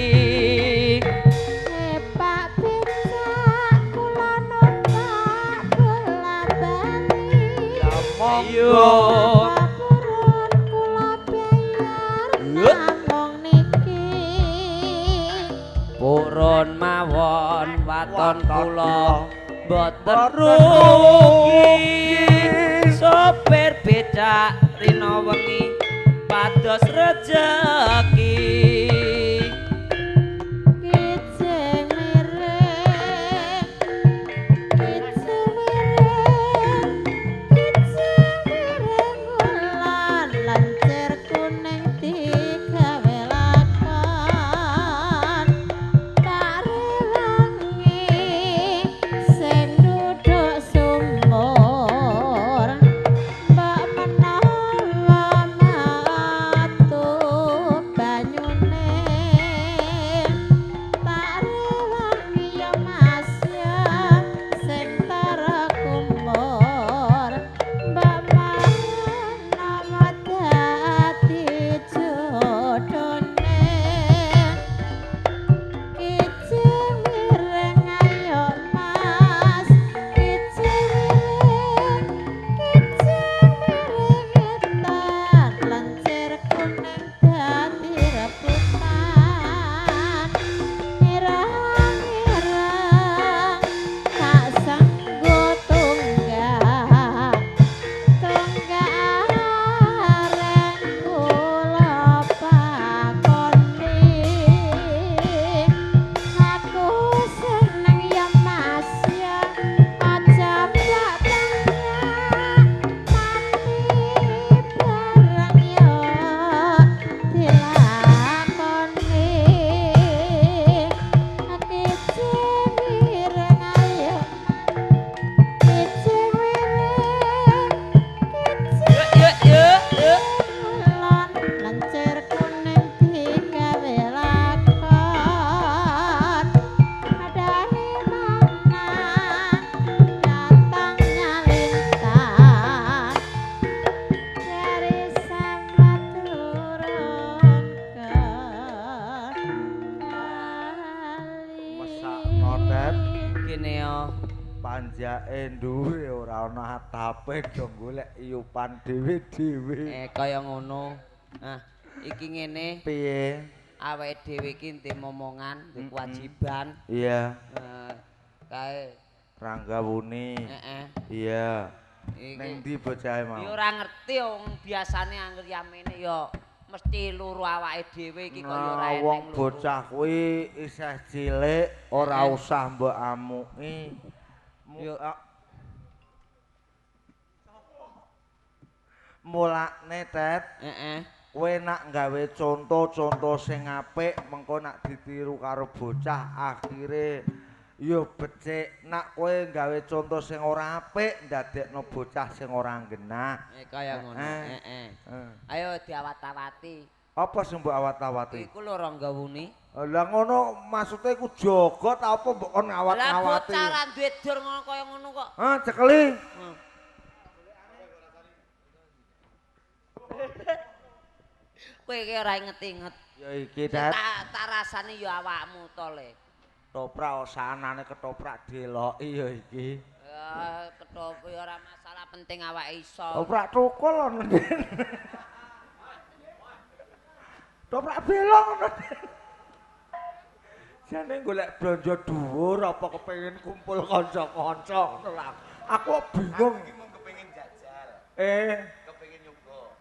[SPEAKER 3] Pak becak kula numpak bola-bali
[SPEAKER 2] Ayo.
[SPEAKER 3] Purun kula bayar namung niki
[SPEAKER 2] Purun mawon waton kula boten
[SPEAKER 1] rugi.
[SPEAKER 2] Sopir becak rina wengi pados rejeki.
[SPEAKER 3] Kijing miring Kijing miring Kijing miring wulan lancir kuning digawe lakon tak rewangi sing duduk sumur mbak menawa matu
[SPEAKER 1] Anjake duwe ora ana atape do golek iyupan dhewe-dhewe.
[SPEAKER 2] Kaya ngono. Nah, iki ngene.
[SPEAKER 1] Piye?
[SPEAKER 2] Awake dhewe iki ndek momongan, ndek kewajiban.
[SPEAKER 1] Iya.
[SPEAKER 2] Kae
[SPEAKER 1] Rangga Wuni. Iya. Ning ndi bocahe mau?
[SPEAKER 2] Ya ora ngerti wong biasane angger yamene ya mesti luru awake dhewe iki kaya ora eneng.
[SPEAKER 1] Wong bocah kuwi isih cilik, ora usah mbok amuki. Mulakne Tet. Kowe nak gawe contoh-contoh sing apik mengko nak ditiru karo bocah akhire ya becik. Nak kowe gawe contoh sing ora apik ndadekno bocah sing ora genah.
[SPEAKER 2] Kaya ngono. Ayo diawat-awati.
[SPEAKER 1] Apa sing mbok awat-awati?
[SPEAKER 2] Iku lho Rangga Wuni.
[SPEAKER 1] Lah ngono maksude iku jaga ta apa mbok kon ngawat-ngawati?
[SPEAKER 2] Lah bocah ra duwe dur ngono kaya ngono kok.
[SPEAKER 1] Cekeli.
[SPEAKER 2] Kowe iki ora inget-inget.
[SPEAKER 1] Ya iki Tet.
[SPEAKER 2] Tak rasane ya awakmu to le.
[SPEAKER 1] Ketoprak osanane ketoprak deloki ya iki.
[SPEAKER 2] Ya ketoprak ya ora masalah penting awake iso.
[SPEAKER 1] Ketoprak tukul ngono. Ketoprak belok ngono. Jane golek blonjo dhuwur apa kepengin kumpul kanca-kanca ngono lah. Aku bingung.
[SPEAKER 4] Iki mung kepengin jajal. Kepengin nyoba.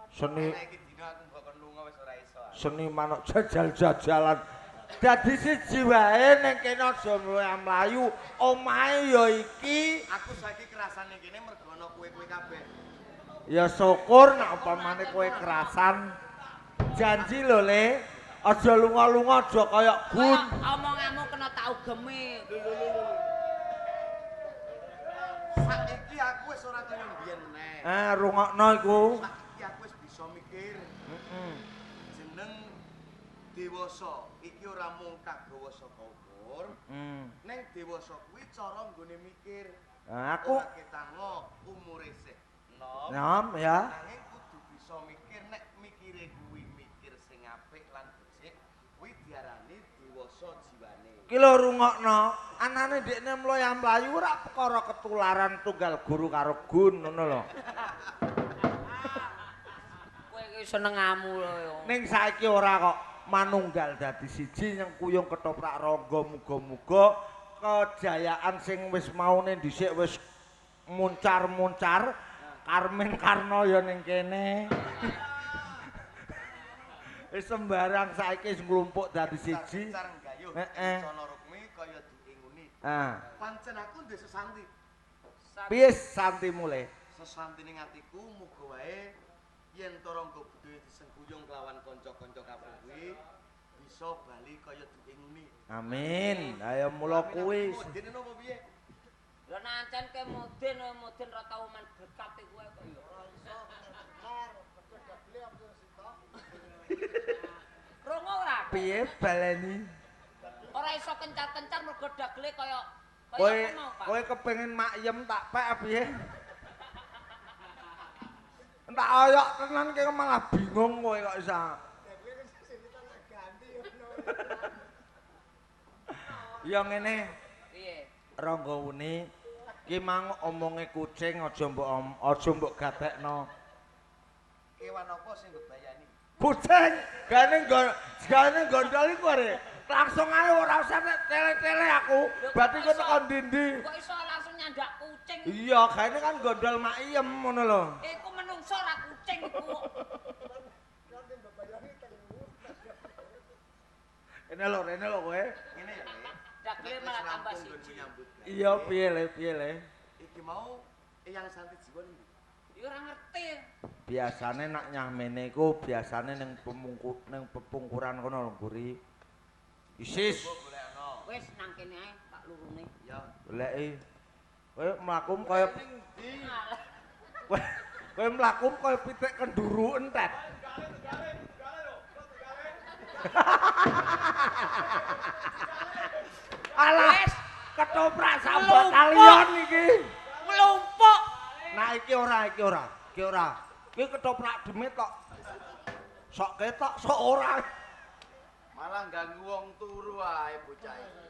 [SPEAKER 1] Seni
[SPEAKER 4] Iki dina aku mbok kon lunga wis ora iso.
[SPEAKER 1] seniman jajal-jajalan. Dadi siji wae ning kene aja mlayu. Omahe ya iki.
[SPEAKER 4] Aku saiki kerasane kene mergo ana kowe-kowe kabeh.
[SPEAKER 1] Ya syukur nek umpamane kowe kerasan. Janji lho Le, aja lunga-lunga aja kaya Gun.
[SPEAKER 2] Omonganmu kena tak ugemi.
[SPEAKER 4] Saiki aku wis ora kaya mbiyen meneh.
[SPEAKER 1] Rungokno iku.
[SPEAKER 4] Saiki aku wis bisa mikir. Jeneng dewasa iki ora mung kanggo saka umur. Ning dewasa kuwi cara nggone mikir.
[SPEAKER 1] Aku
[SPEAKER 4] ora ketango umure isih enom.
[SPEAKER 1] Nom ya.
[SPEAKER 4] Nanging kudu bisa mikir nek mikire kuwi mikir sing apik lan becik, kuwi diarani dewasa jiwane.
[SPEAKER 1] Ki lho rungokno, anane ndekne mlayu ora perkara ketularan tunggal guru karo Gun ngono lho.
[SPEAKER 2] Kowe iki senengamu lho.
[SPEAKER 1] Ning saiki ora kok manunggal dadi siji yang kuyung ketoprak Rangga muga-muga kejayaan sing wis maune dhisik wis muncar-muncar. Karmen Karno ya ning kene. Wis sembarang saiki wis nglumpuk dadi siji.
[SPEAKER 4] Careng gayuh. Sono rukmi kaya diinguni. Pancen aku ndek sesanti.
[SPEAKER 1] Piye santi mulai?
[SPEAKER 4] Sesanti ning atiku muga wae yen Rangga Budaya disengkuyung kelawan kanca-kanca kabeh kuwi bisa bali kaya diinguni.
[SPEAKER 1] Amin. Ayo mula kuwi.
[SPEAKER 4] Dene napa piye?
[SPEAKER 2] Lah nancen ke mudin ra tau men berkat kowe kok ya. Rongo ora?
[SPEAKER 1] Piye baleni?
[SPEAKER 2] Ora iso kencar-kencar mergo dagle kaya
[SPEAKER 1] Kowe kepengin makyem tak pek piye? Tak oyok tenan ki malah bingung kowe kok isa. Ya ngene.
[SPEAKER 2] Piye?
[SPEAKER 1] Rangga Wuni ki mang omonge kucing aja mbok gatekno.
[SPEAKER 4] Kewan apa sing mbebayani?
[SPEAKER 1] Kucing gane gondol iku are. Langsung ae ora usah tele-tele aku. Berarti kowe tekan ndi-ndi.
[SPEAKER 2] Kok iso langsung nyandak kucing?
[SPEAKER 1] Iya, gane kan gondol makiem ngono lho.
[SPEAKER 2] Iku menungso ora kucing iku.
[SPEAKER 1] Rene lho kowe.
[SPEAKER 4] Ngene ya, Le.
[SPEAKER 2] Dagle malah tambah siji.
[SPEAKER 1] Iya, piye le.
[SPEAKER 4] Iki mau Eyang Santi Jiwa ndi?
[SPEAKER 2] Ya ora ngerti.
[SPEAKER 1] Biasane nak nyahmene iku biasane ning pepungkuran kono lho, Guri. Isis.
[SPEAKER 4] Golekno.
[SPEAKER 2] Wis nang kene ae tak lurune.
[SPEAKER 4] Ya.
[SPEAKER 1] Goleki. Kowe mlaku kaya
[SPEAKER 4] Ning ndi?
[SPEAKER 1] kowe mlaku kaya pitik kenduru entet. Alah, ketoprak sambal kalian iki.
[SPEAKER 2] Nglumpuk.
[SPEAKER 1] Nah iki ora. Iki ketoprak demit kok. Sok ketok, sok ora.
[SPEAKER 4] Malah ganggu wong turu ae bocah iki.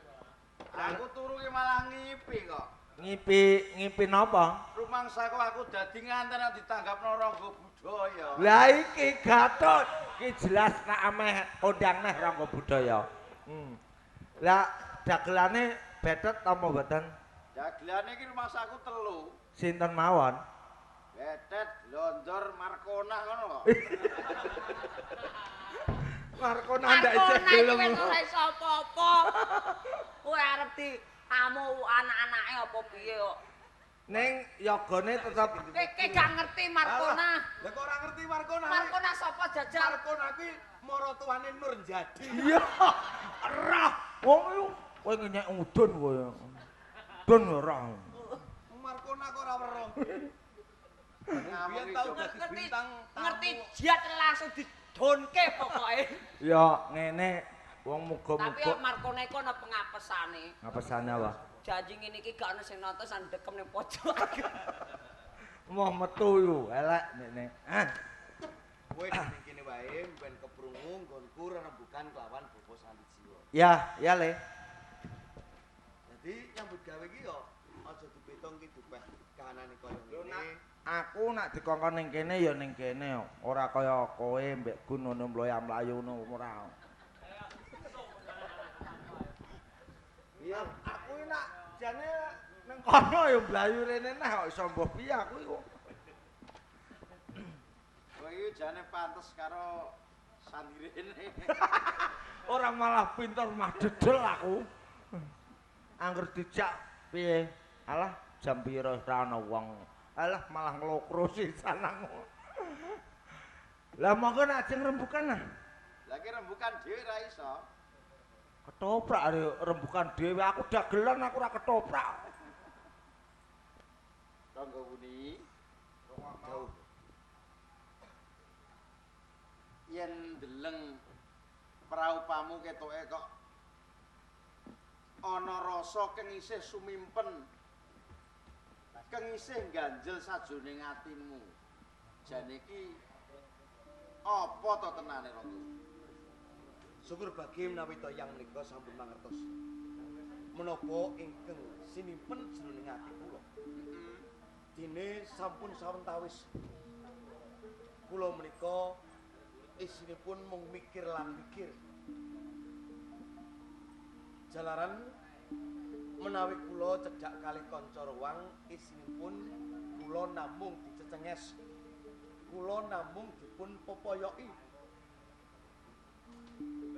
[SPEAKER 4] Lah aku turu ki malah ngipi kok.
[SPEAKER 1] Ngimpi napa?
[SPEAKER 4] Rumangsaku aku dadi nganten ditanggapno Rangga Budaya.
[SPEAKER 1] Lah iki Gatot, iki jelas nak ameh kondang neh Rangga Budaya. Lah dagelane betet apa mboten?
[SPEAKER 4] Dagelane iki rumangsaku 3.
[SPEAKER 1] Sinten mawon?
[SPEAKER 4] Betet, Glonjor, Markona ngono kok.
[SPEAKER 1] Markona ndak isih gelem.
[SPEAKER 2] Markona iki ora iso apa-apa. Kowe arep di amu anak-anake apa piye kok?
[SPEAKER 1] Ning yogane tetep
[SPEAKER 2] Kowe gak ngerti Markona.
[SPEAKER 4] Lah kok ora ngerti Markona?
[SPEAKER 2] Markona sapa jajal?
[SPEAKER 4] Markona kuwi maratuwane Nur Jadi.
[SPEAKER 1] iya. Ora. Wong yo kowe ngenyek udun kowe. Udun ora.
[SPEAKER 4] Markona kok ora weruh. Biyen tau dadi bintang
[SPEAKER 2] Ngerti jat langsung didonke pokoke.
[SPEAKER 1] Ya ngene wong
[SPEAKER 2] Tapi
[SPEAKER 1] muga-muga
[SPEAKER 2] Markona iku ana pengapesane.
[SPEAKER 1] ngapesane apa?
[SPEAKER 2] Janji ngene iki gak ono sing nonton sandekem ning pojok.
[SPEAKER 1] Moh metu yo elek nek.
[SPEAKER 4] kowe ning kene wae ben keprungu nggonku rembukan kelawan Bopo Sandijiwa.
[SPEAKER 1] Ya Le.
[SPEAKER 4] Jadi nyambut gawe iki yo aja dipitung ki dupeh kahanane koyo ngene.
[SPEAKER 1] Aku nak dikongkon ning kene ya ning kene ora kaya kowe mbek Gun ngono mloya-mlayu ngono ora. Iya, aku nak jane nang kono ya mlayu rene neh kok iso mbah piye aku iku.
[SPEAKER 4] Kowe iki jane pantes karo sandirene.
[SPEAKER 1] Ora malah pinter mah dedel aku. Angger dijak piye? Alah jam pira ora ana wong. Alah malah nglokro sisan aku. Lah monggo nak ajeng rembukan nah.
[SPEAKER 4] Lah ki rembukan dhewe ra iso.
[SPEAKER 1] Ketoprak rembukan dhewe aku dagelan aku ora ketoprak.
[SPEAKER 4] Rangga Wuni. Jauh. Yen deleng praupamu ketoke kok ana rasa keng isih sumimpen. Keng isih ganjel sajroning atimu. Jane iki apa to tenane Rangga? Syukur bagi menawi to yang menika sampun mangertos. Menapa ingkang sinimpen jroning ati kula. Dene sampun sawentawis. Kula menika isinipun mung mikir lan mikir. Jalaran menawi kula cedhak kalih kanca ruang isinipun kula namung dicecenges. Kula namung dipun popoyoki.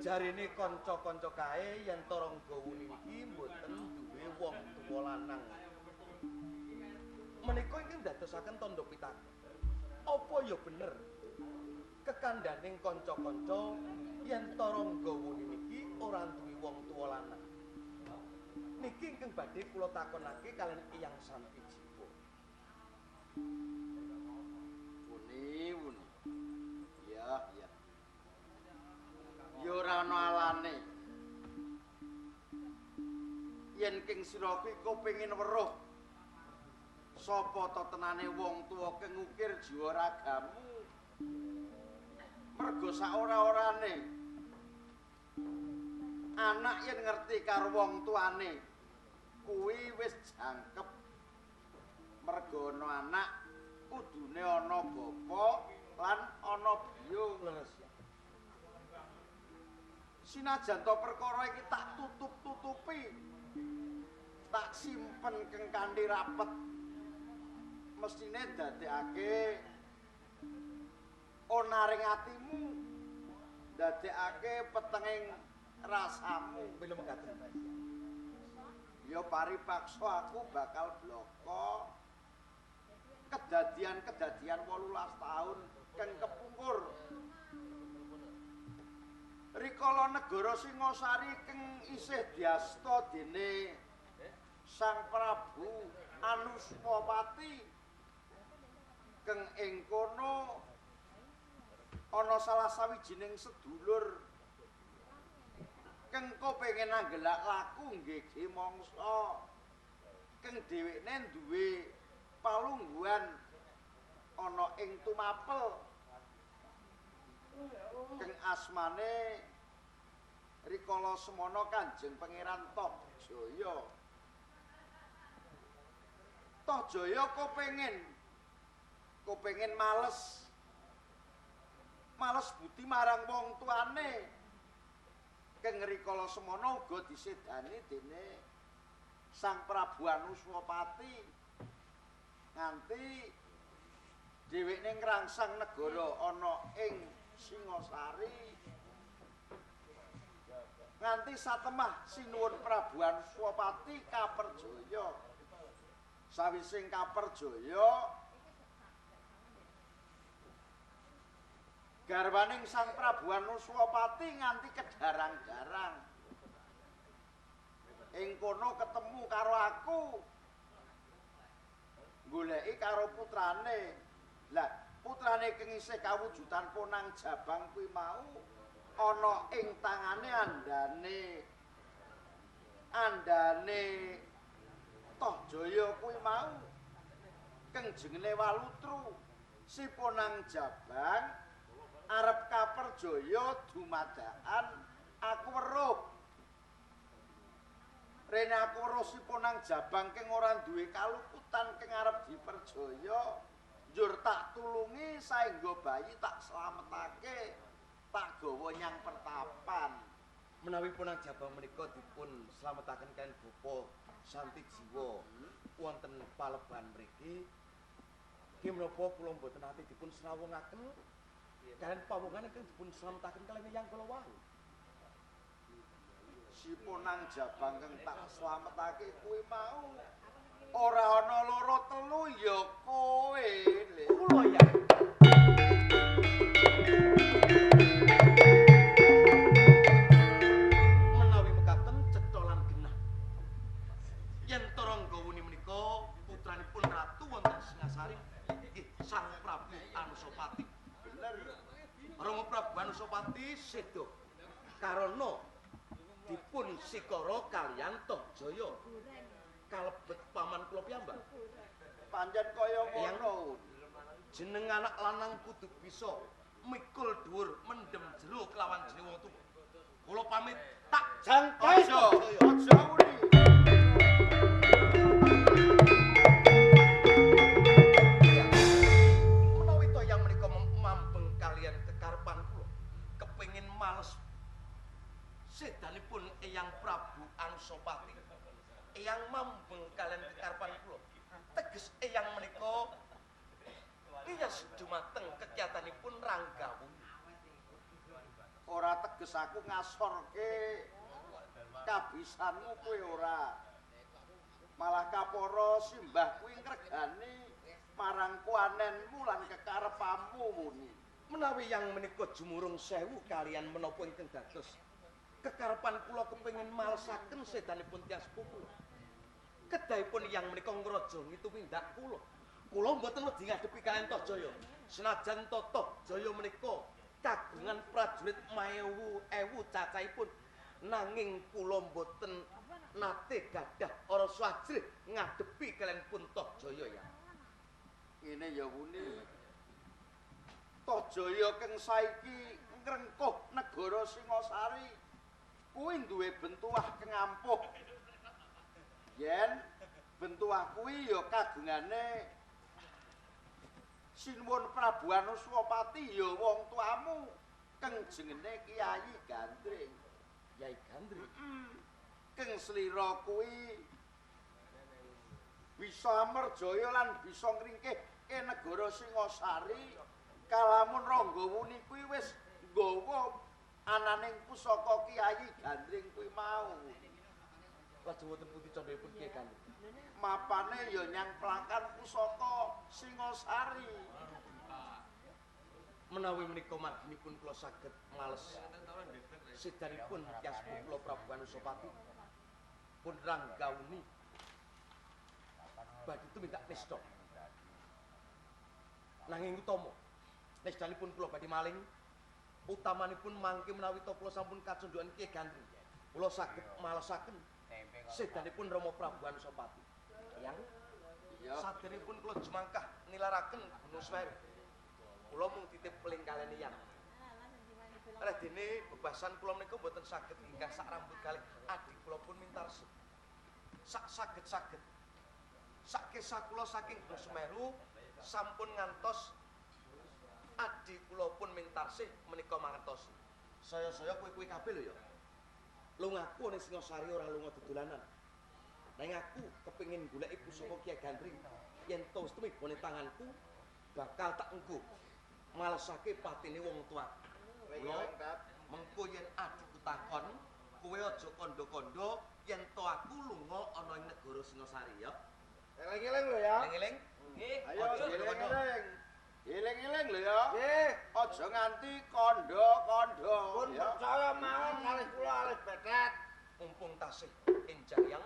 [SPEAKER 4] Jarine kanca-kanca kae yen Rangga Wuni iki mboten duwe wong tuwa lanang. Menika iki ndadosaken tandha pitak. Apa ya bener kekandaning kanca-kanca yen Rangga Wuni niki ora duwe wong tuwa lanang. Niki ingkang badhe kula takonake kalian Eyang Santi Jiwa. Wuni. Ya. Ya ora ana alane. Yen king sira kuwi kepengin weruh sapa to tenane wong tuwa kang ngukir jiwa ragamu. Mergo sak ora-orane anak yen ngerti karo wong tuane kuwi wis jangkep. Mergo ana anak kudune ana bapa lan ana biyung. Sinajan to perkara iki tak tutup-tutupi. Tak simpen keng kanthi rapet. Mestine dadekake onaring atimu. Dadekake petenging rasamu. Bila mekaten. Ya paripaksa aku bakal bloko kedadian-kedadian 18 tahun keng kepungkur. Rikala negara Singasari keng isih diasta dene Sang Prabu Anuspapati keng ing kono ana salah sawijining sedulur keng kepengin anggelak laku nggege mangsa keng dhewekne duwe palungguhan ana ing Tumapel keng asmane rikala semana Kanjeng Pangeran Tohjaya. Tohjaya kepengin males budi marang wong tuane. Kengrikala semana uga disedani dene Sang Prabu Anuswapati nganti dheweke ngrangsang negara ana ing Singasari. Nganti satemah sinuwun Prabu Anuswapati kaperjaya. Sawising kaperjaya garwaning Sang Prabu Anuswapati nganti kedarang-darang. Ing kono ketemu karo aku. Goleki karo putrane. Lah, putrane keng isih kawujudan Ponang Jabang kuwi mau ana ing tangane andane Tohjaya kuwi mau keng jenenge Walutru. Si Ponang Jabang arep kaperjaya dumadakan aku weruh. Rene aku weruh si Ponang Jabang keng ora duwe kaluputan keng arep diperjaya. Njur tak tulungi saengga bayi tak slametake, tak gawa nyang pertapan.
[SPEAKER 5] Menawi Ponang Jabang menika dipun slametaken kaliyan Bapa Santi Jiwa wonten paleban mriki, nggih menapa kula mboten nate dipun srawungaken kaliyan pawongan ingkang dipun slametaken kaliyan Eyang kula wau.
[SPEAKER 4] Si Ponang Jabang kang tak slametake kuwi mau ora ana loro telu ya kowe.
[SPEAKER 5] Kula ya. Menawi mekaten cetha lan genah. Yen Tarangga Wuni menika putranipun ratu wonten Singasari, nggih Sang Prabu Anusapati.
[SPEAKER 4] Bener.
[SPEAKER 5] Rama Prabu Anusapati sedo karana dipun sikara kaliyan Tohjaya. Kalebet paman kula piyambak.
[SPEAKER 4] Pancen kaya ngono.
[SPEAKER 5] Jeneng anak lanang kudu bisa mikul dhuwur mendem jero kelawan jeneng wong tuwa. Kula pamit tak jangkai Tohjaya.
[SPEAKER 4] Aja Wuni.
[SPEAKER 5] Menawi toyang menika mampeng kalian kekarepan kula, kepengin males sedanipun Eyang Prabu Anusapati. Eyang mampeng kalian kekarepan kula. Teges Eyang menika iyas dumateng kekiyatanipun Ranggawu.
[SPEAKER 4] Ora teges aku ngasorke kabisanmu kowe ora. Malah kapara simbah kuwi ngregani marang kuanenmu lan kekarepanmu Wuni.
[SPEAKER 5] Menawi yang menika jumurung sewu kalian menapa ingkang dados kekarepan kula kepengin malesaken sedanipun tiyang sepuh kula. Kedahipun yang menika ngraja ngitumindak kula. Kula mboten wedi ngadepi kaliyan Tohjaya. Senajan Tohjaya menika kagungan prajurit maewu cacahipun nanging kula mboten nate gadah ora swajrih ngadepi kaliyan pun Tohjaya ya.
[SPEAKER 4] Ngene ya Wuni. Tohjaya keng saiki ngrengkuh negara Singasari kuwi duwe bentuah keng ampuh. Yen bentuah kuwi ya kagungane Sinuwun Prabu Anuswapati ya wong tuamu keng jenenge Kyai Gandring.
[SPEAKER 5] Kyai Gandring.
[SPEAKER 4] Keng slira kuwi bisa merjaya lan bisa ngringkihke negara Singasari kalamun Ranggawuni kuwi wis nggawa ananing pusaka Kyai Gandring kuwi mau.
[SPEAKER 5] Lajeng wonten pundi candhipun Kyai Gandring?
[SPEAKER 4] Mapane ya nyang plangkan pusaka Singasari.
[SPEAKER 5] Menawi menika marginipun kula saged males sedanipun tiyang sepuh kula Prabu Anusapati pun Ranggawuni badhe tumindak nista. Nanging utama nestanipun kula badhe maling utamanipun mangke menawi to kula sampun kacundhukan Kyai Gandring kula saged malesaken sedanipun Rama Prabu Anusapati. Yang saderengipun kula jumangkah nilaraken Gunung Semeru. Kula mung titip peling kaliyan Eyang. Redene bebasan kula menika mboten saged ingkang sak rambut kalih adik kula pun mintarsi. Sak saged-saged sak kisah kula saking Gunung Semeru sampun ngantos adi kula pun mintarsih menika mangertosi. Saya kuwi kabeh lho ya. Lungaku ning Singosari ora lunga dodolanan. Nang aku kepengin goleki pusaka Kyai Gandring. Yen to wis temibone tanganku bakal tak enggo malesake patine wong tua. Kula mengko yen adikku takon, kowe aja kandha-kandha yen to aku lunga ana ing negara Singosari ya.
[SPEAKER 1] Eling-eling lho ya.
[SPEAKER 5] Eling-eling.
[SPEAKER 2] Nggih.
[SPEAKER 4] Ayo
[SPEAKER 5] Aja
[SPEAKER 4] eling-eling. Eling-eling lho ya.
[SPEAKER 1] Nggih.
[SPEAKER 4] Aja nganti kandha-kandha.
[SPEAKER 1] Pun
[SPEAKER 4] ya.
[SPEAKER 1] percaya mawon kalih kula alih betet.
[SPEAKER 5] Mumpung tasih enjayang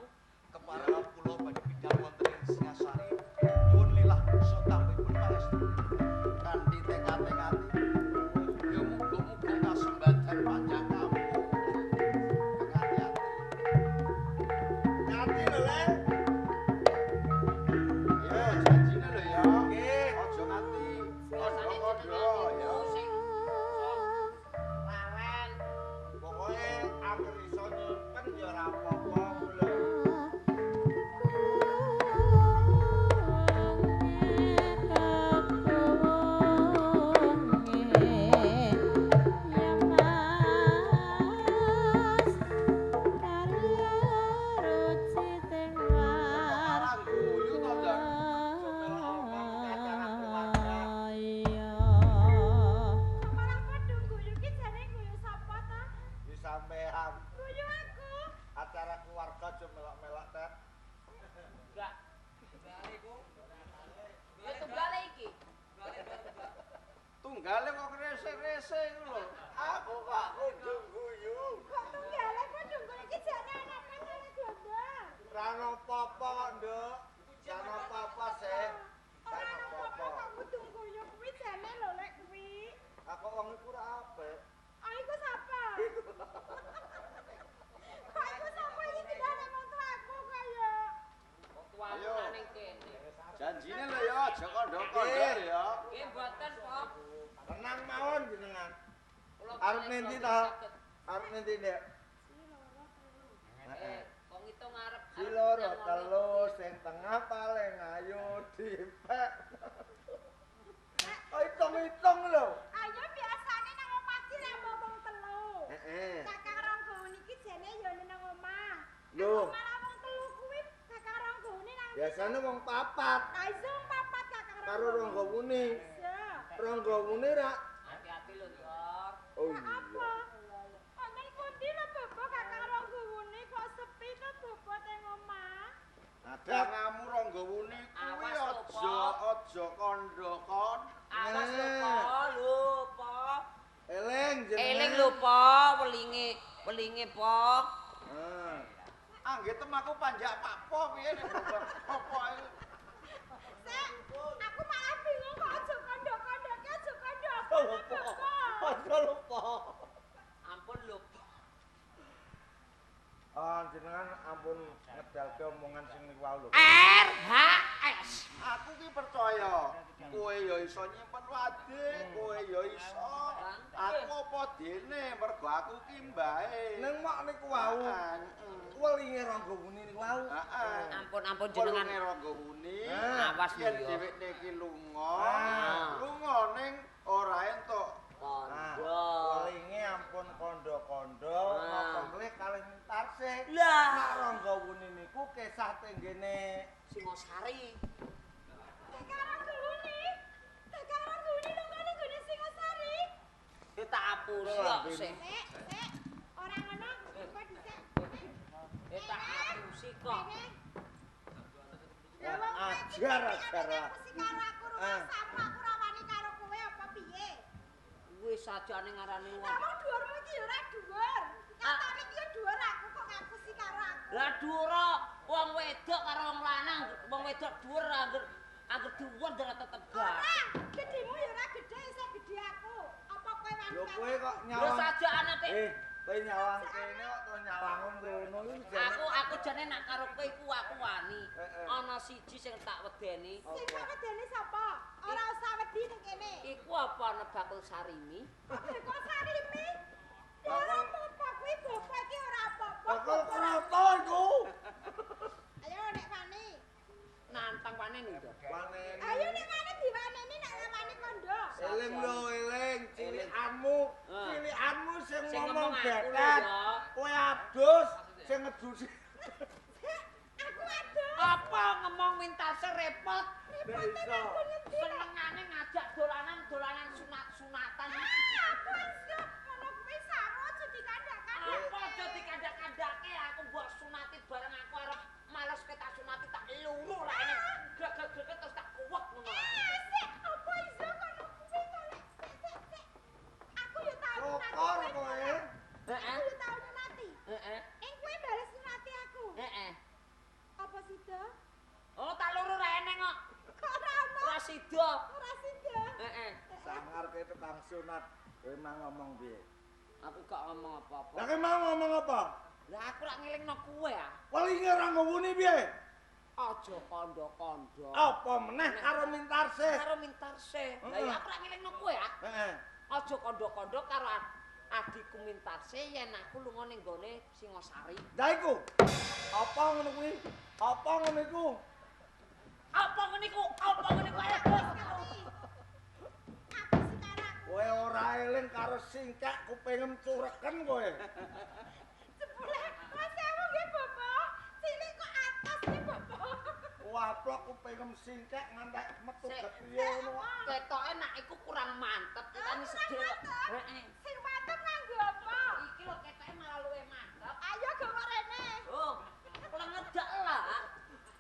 [SPEAKER 5] keparang kula badhe bidhal wonten ing Singasari nyuwun lilah so tambahipun pangestu
[SPEAKER 4] Kanthi tekad-tekadi. Ya muga-muga kasembadan panjang kamu. Hati-hati.
[SPEAKER 1] Nganti lho, Leng.
[SPEAKER 4] Ya janjine lho ya.
[SPEAKER 1] Nggih.
[SPEAKER 4] Aja nganti kandha-kandha ya.
[SPEAKER 2] Rawen.
[SPEAKER 1] Pokoke anggere iso nyimpen ya ora apa-apa lho.
[SPEAKER 4] Parang guyu to, Jan.
[SPEAKER 1] Di sampean acara keluarga aja melok-melok tet.
[SPEAKER 2] Enggak. Ya tunggale iki.
[SPEAKER 4] Tunggale kok rese-rese iku lho.
[SPEAKER 1] Aku kok kudu guyu. Ra ono apa-apa kok, Nduk. Ra ono apa-apa sih. Ra ono apa-apa. Aku wong iku ora apik.
[SPEAKER 2] Wong tuamu
[SPEAKER 4] Ayo.
[SPEAKER 2] nang ning kene.
[SPEAKER 4] Janjine lho ya, aja kandha-kandha lho ya.
[SPEAKER 2] Nggih mboten, Pak.
[SPEAKER 1] Tenang mawon jenengan.
[SPEAKER 2] Kula
[SPEAKER 1] Arep
[SPEAKER 2] paling
[SPEAKER 1] nanti
[SPEAKER 2] mboten
[SPEAKER 1] ta?
[SPEAKER 2] saged.
[SPEAKER 1] Arep nanti Ndek.
[SPEAKER 2] Kok ngitung arep.
[SPEAKER 1] Si loro telu sing tengah paling ayu dipek. Oh, hitung-hitung lho. Heeh. Lho, biasane wong papat karo ronggo wuni. Ronggo wuni ra.
[SPEAKER 2] Hati-hati lho, Dok.
[SPEAKER 1] Oh iya.
[SPEAKER 4] Ada ngamu ronggo wuni kuwi
[SPEAKER 2] Awas lho,
[SPEAKER 4] aja kandha-kandha.
[SPEAKER 2] Awas lho, Pak. Lho, Pak.
[SPEAKER 1] Eleng jenengan.
[SPEAKER 2] Eling lho, Pak, welinge, Pak.
[SPEAKER 1] Ah.
[SPEAKER 4] Anggih temaku panjak Pak Po piye nek apa iki.
[SPEAKER 1] Aja lupa.
[SPEAKER 2] Ampun lho.
[SPEAKER 1] Ah, jenengan ampun ngedalke omongan sing niku wae lho.
[SPEAKER 2] RHS.
[SPEAKER 4] Aku ki percaya kowe ya iso nyimpen wade, kowe ya iso. Aku apa dene mergo aku ki mbae.
[SPEAKER 1] Ning mok niku wau. Welinge ronggo wuni niku wau.
[SPEAKER 4] Heeh.
[SPEAKER 2] Ampun jenengan.
[SPEAKER 4] Jenengan ronggo wuni.
[SPEAKER 2] Awas lho
[SPEAKER 4] Yen
[SPEAKER 2] ya.
[SPEAKER 4] dheweke iki lunga,
[SPEAKER 1] Ah.
[SPEAKER 4] lunga ning ora entuk.
[SPEAKER 2] Kondo.
[SPEAKER 1] Welinge ampun kondo-kondo
[SPEAKER 2] Ah.
[SPEAKER 1] napa mlih kalih tarsih.
[SPEAKER 2] Lah.
[SPEAKER 1] Nek ronggo wuni niku kesah tenggene
[SPEAKER 2] Singosari. Kita apuri kok sih. Kita apusi kok.
[SPEAKER 1] ajar lah.
[SPEAKER 2] Wis sajane ngarani wong. Lah dhuwur wong wedok karo wong lanang, wong wedok dhuwur angger dhuwur ora tetep gak.
[SPEAKER 1] Lho kowe kok
[SPEAKER 2] Lho
[SPEAKER 1] nyawang.
[SPEAKER 2] sajane Tik.
[SPEAKER 1] Kowe nyawang kene kok to nyawang mrono iki jane.
[SPEAKER 2] Aku jane nak karo kowe iku aku wani. Ana siji sing tak wedeni. Iku apa nebakul sarimi?
[SPEAKER 1] Bakal kroto iku.
[SPEAKER 2] Nah
[SPEAKER 1] betet. Kowe adus sing ngedusi.
[SPEAKER 3] Aku aduh.
[SPEAKER 2] Apa ngomong mintase repot?
[SPEAKER 1] Nek iso.
[SPEAKER 2] Senengane ngajak dolanan sunat-sunatan.
[SPEAKER 3] Aku aja ngono kuwi saro aja dikandak-kandak.
[SPEAKER 2] Apa aja dikandak-kandake aku mbok sunati bareng aku arep males ketak sunati tak luru lah ini. Gregeg-gregeg terus tak kuwek ngono.
[SPEAKER 3] Sik, apa iso ngono kuwi golek. Sik. Aku yo tau
[SPEAKER 1] Sokor kowe.
[SPEAKER 2] Heeh.
[SPEAKER 3] Aku yo tau nyunati.
[SPEAKER 2] Heeh.
[SPEAKER 3] Ing kuwi bales nyunati aku.
[SPEAKER 2] Heeh.
[SPEAKER 3] Apa sida?
[SPEAKER 2] Oh tak luru ra eneng kok.
[SPEAKER 3] Kok ora ono?
[SPEAKER 2] Ora sida.
[SPEAKER 3] Ora sida.
[SPEAKER 2] Heeh.
[SPEAKER 1] Sangar kowe tukang sunat. Kowe mang ngomong piye?
[SPEAKER 2] Aku gak ngomong apa-apa.
[SPEAKER 1] Lah kowe mau ngomong apa?
[SPEAKER 2] Lah aku rak ngelingno kowe ah.
[SPEAKER 1] Welinge ora ngowuni piye?
[SPEAKER 2] Aja kandha-kandha.
[SPEAKER 1] Apa meneh karo mintarse?
[SPEAKER 2] Karo mintarse. Lah ya aku rak ngelingno kowe ah.
[SPEAKER 1] Heeh.
[SPEAKER 2] Aja kandha-kandha karo adikku mintarse yen aku lunga ning gone Singosari.
[SPEAKER 1] Lah iku. Apa ngono kuwi? Apa ngono iku?
[SPEAKER 2] Apa ngene iku? Apa ngene iku? Ayo, Bos.
[SPEAKER 3] Aku sekarang
[SPEAKER 1] Kowe ora eling karo singkek kupingem cureken kowe.
[SPEAKER 3] sepule. Mas sewu nggih, Bapak. Cilik kok atas nggih, Bapak.
[SPEAKER 1] Waplok kupingem singkek ngantek metu
[SPEAKER 2] Sik.
[SPEAKER 1] gepiye ngono.
[SPEAKER 2] Ketoke nak iku kurang mantep kitane sedhe. Heeh.
[SPEAKER 3] Sing mantep nganggo apa?
[SPEAKER 2] Iki lho ketoke malah luwe mantep.
[SPEAKER 3] Ayo gawa rene.
[SPEAKER 2] Oh, ngedek lah.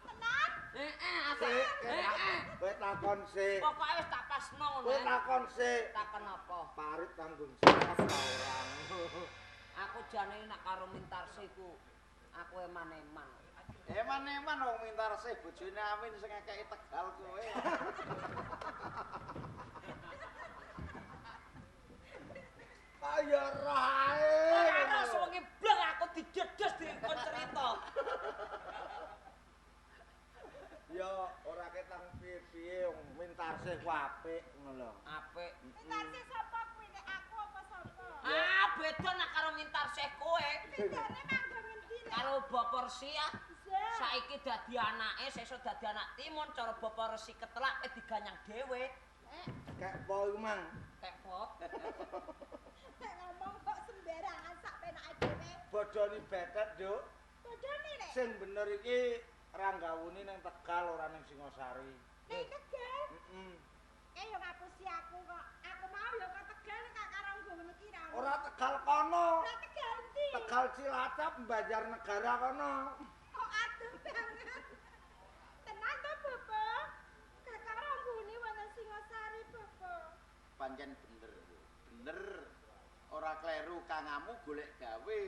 [SPEAKER 3] Tenan?
[SPEAKER 2] Heeh,
[SPEAKER 1] Sik,
[SPEAKER 2] heeh.
[SPEAKER 1] kowe takon sik.
[SPEAKER 2] Pokoke wis tak pasno ngono.
[SPEAKER 1] Kowe takon sik.
[SPEAKER 2] Takon apa?
[SPEAKER 1] Parit tanggung jawab ta orang.
[SPEAKER 2] Aku jane nek karo mintarse iku aku eman-eman.
[SPEAKER 4] Eman-eman wong mintarse bojone Amin sing ngekeki Tegal kowe.
[SPEAKER 1] Kaya rae.
[SPEAKER 2] Ora suwengi bleng aku didedes dikon cerita.
[SPEAKER 1] Ya ora ketang piye-piye wong mintarse ku apik ngono lho.
[SPEAKER 2] Apik.
[SPEAKER 3] Mintarse sapa kuwi nek aku apa sapa?
[SPEAKER 2] Ah, beda nek karo mintarse kowe.
[SPEAKER 3] Bedane manggon ngendi nek?
[SPEAKER 2] Karo Bapak Resi ah.
[SPEAKER 3] Bisa.
[SPEAKER 2] Saiki dadi anake, sesuk dadi anak timun cara Bapak Resi ketelak diganyang dhewe.
[SPEAKER 1] Kek po iku mang.
[SPEAKER 2] Kek po.
[SPEAKER 3] Nek ngomong kok sembarangan sak penake dhewe.
[SPEAKER 1] Bodoni betet, Nduk.
[SPEAKER 3] Bodone nek.
[SPEAKER 1] Sing bener iki ranggawuni ning Tegal ora ning Singosari.
[SPEAKER 3] Nek Tegal.
[SPEAKER 1] Heeh.
[SPEAKER 3] Yo ngapusi aku kok. Aku mau yo kok Tegal nek kak karo nggono iki ra.
[SPEAKER 1] Ora Tegal kono.
[SPEAKER 3] Ora Tegal ndi?
[SPEAKER 1] Tegal Cilacap Banjarnegara kono.
[SPEAKER 3] Kok aduh banget. Tenan to, Bapak? Kak karo nggone wonten Singosari, Bapak.
[SPEAKER 4] Pancen bener. Bener. Ora kleru kangamu golek gawe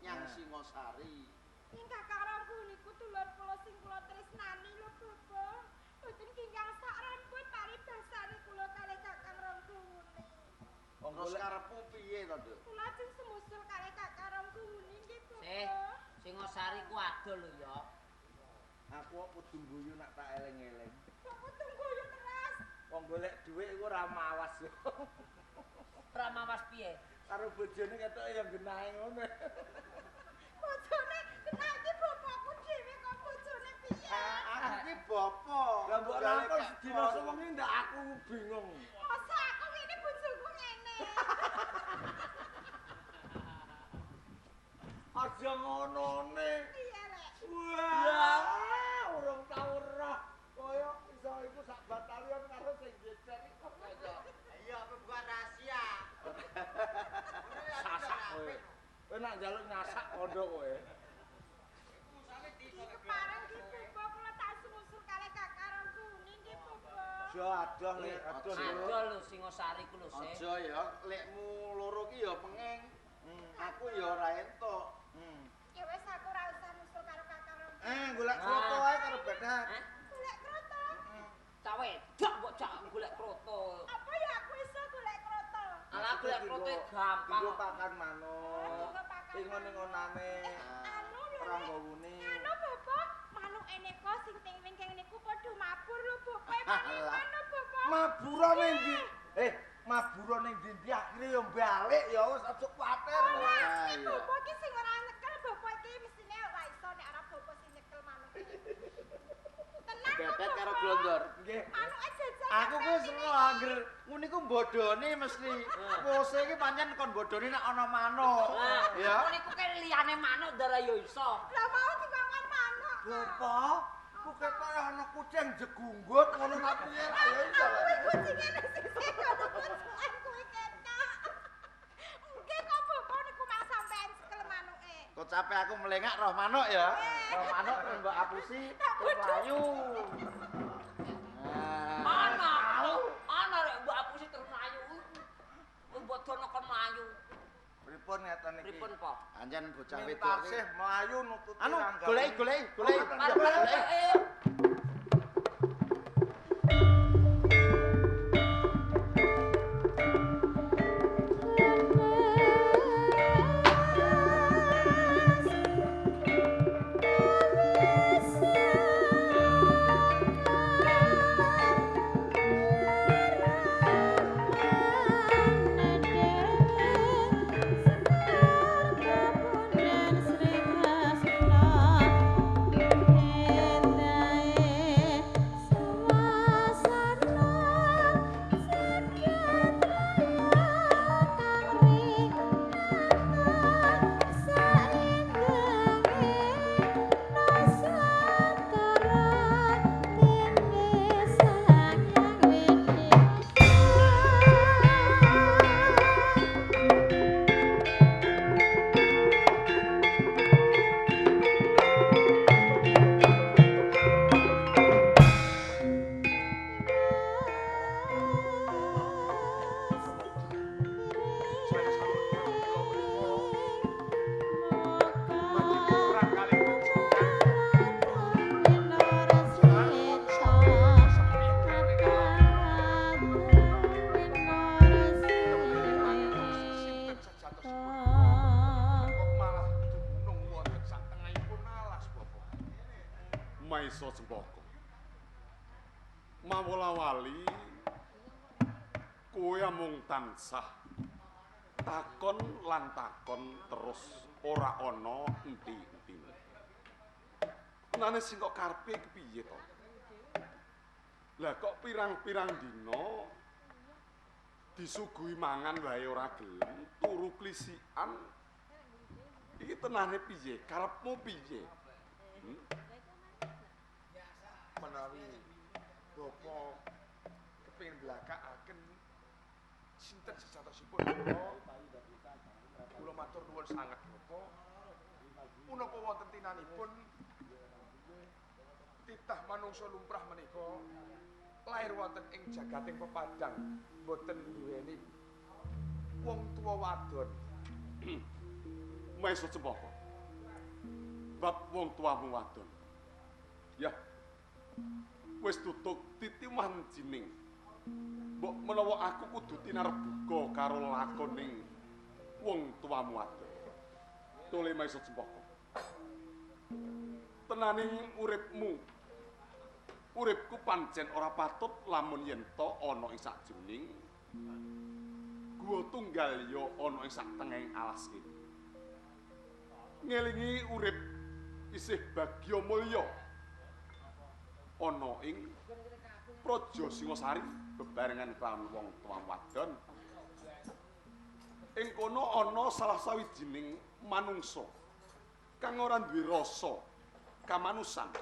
[SPEAKER 4] nyang Singosari.
[SPEAKER 3] Ing kak karo nggone ku dulur kula sing kula tresnani lho, Bapak. Boten kinggang sak rambut paribasane kula kalih Kakang Ronggone.
[SPEAKER 4] Terus karepmu piye to, Nduk?
[SPEAKER 3] Kula jeng semusul kalih Kakang Ronggone nggih,
[SPEAKER 2] Sih,
[SPEAKER 3] Bapak.
[SPEAKER 2] Singosari ku adol lho ya.
[SPEAKER 1] Aku kok kudu guyu nak tak eling-eling.
[SPEAKER 3] Bapak tunggu yo teras.
[SPEAKER 1] Wong golek dhuwit iku ora mawas yo.
[SPEAKER 2] Ora mawas piye?
[SPEAKER 1] Karo bojone ketoke ya genahe ngono.
[SPEAKER 3] Bojone kena iki bapakku dhewe kok bojone piye?
[SPEAKER 4] Aku iki bapak.
[SPEAKER 1] Lah mbok rangkul sedina sewengi ndak aku bingung.
[SPEAKER 3] Masa aku ngene bojoku ngene.
[SPEAKER 1] Aja ngonone.
[SPEAKER 3] Iya, Lek.
[SPEAKER 1] Wah, urung tau roh. Kaya iso iku sak batalion karo sing jejer iku.
[SPEAKER 4] Iya, bukan rahasia.
[SPEAKER 1] Sasak kowe. Kowe nak njaluk nyasak kondo kowe.
[SPEAKER 3] Iki kepareng ki Bapak kula tak semusul kalih Kakang Ronggone nggih, Bapak.
[SPEAKER 1] Aja adoh nek adoh lho.
[SPEAKER 2] Adol lho Singosari ku lho, Sih.
[SPEAKER 4] Aja ya, lekmu loro ki ya pengeng. Aku ya ora entuk.
[SPEAKER 3] Ya wis aku ora usah musul karo Kakang Ronggone.
[SPEAKER 1] Golek kroto wae karo bedet.
[SPEAKER 2] Hah?
[SPEAKER 3] Golek kroto.
[SPEAKER 2] Cah wedok mbok cak golek kroto.
[SPEAKER 3] Apa ya aku iso golek kroto?
[SPEAKER 2] Alah golek kroto gampang.
[SPEAKER 1] Dienggo
[SPEAKER 2] kok.
[SPEAKER 1] pakan manuk.
[SPEAKER 3] Dienggo pakan
[SPEAKER 1] Ingon-ingonane.
[SPEAKER 3] Anu lho.
[SPEAKER 1] Ora
[SPEAKER 3] Lek.
[SPEAKER 1] nggawune.
[SPEAKER 3] Anu Bapak, manuk eneko sing ting wingking niku padha mabur lho Bapak. Mana Bapak?
[SPEAKER 1] Mabura ning ndi? Mabura ning ndi akhire yo balik ya wis aja kuwatir.
[SPEAKER 3] Ora, iki
[SPEAKER 4] iya.
[SPEAKER 3] Bapak iki sing ora nyekel Bapak iki mestine ora iso nek ora Bapak sing nyekel manuk. Tenang kok,
[SPEAKER 4] Betet karo
[SPEAKER 3] Bapak.
[SPEAKER 4] glondor.
[SPEAKER 1] Nggih.
[SPEAKER 3] Manuke jajan.
[SPEAKER 1] Aku
[SPEAKER 4] aku kuwi sero angger ngene iku bodhone mesti. Pose iki pancen kon bodhone nek ana manuk. Ya.
[SPEAKER 2] Ngono iku ke liyane manuk ndara ya iso.
[SPEAKER 3] Lah mau dikongkon manuk.
[SPEAKER 1] Apa? Ku ketok ana kucing jegunggut ngono ta piye ra ya iso.
[SPEAKER 3] Kucinge nek sisih kuwi ketok. Mungkin kok bapak niku mak sampean sekel manuke.
[SPEAKER 4] Kok capek aku melengak roh manuk ya. Roh manuk mbok apusi mlayu.
[SPEAKER 2] Ana rek mbok apusi terus mlayu. Mbok dono kon mlayu.
[SPEAKER 1] Pripun ngeten iki?
[SPEAKER 2] Pripun po?
[SPEAKER 4] Anjen bocah wedok.
[SPEAKER 1] Taksih mlayu nututi
[SPEAKER 4] Anu,
[SPEAKER 1] rangga.
[SPEAKER 4] goleki.
[SPEAKER 6] Maisa Cempaka. Mawala wali kowe amung tansah takon lan takon terus ora ana enti-entine. Nane sing kok karepe kepiye to? Lah kok pirang-pirang dina disuguhi mangan wae ora gelem, turu klisikan. Iki tenane piye? Karepmu piye?
[SPEAKER 7] Menawi Bapak kepengin blakakaken sinten sejatosipun kula matur nuwun sanget Bapak. Punapa wonten tinanipun titah manungsa lumrah menika lair wonten ing jagating pepadang boten duweni wong tuwa wadon.
[SPEAKER 6] Maisa Cempaka. Bab wong tuamu wadon. Ya. Wis tutuk titiman jining. Mbok menawa aku kudu tinarbuka karo lakoning wong tuamu wadon. Tole Maisa Cempaka. Tenaning uripku pancen ora patut lamun yen to ana ing sakjroning guwa tunggal ya ana ing satengahing alas iki. Ngelingi urip isih bagya mulya ana ing Praja Singasari bebarengan kelawan wong tuwa wadon. Ing kono ana salah sawijining manungsa kang ora duwe rasa kamanusan.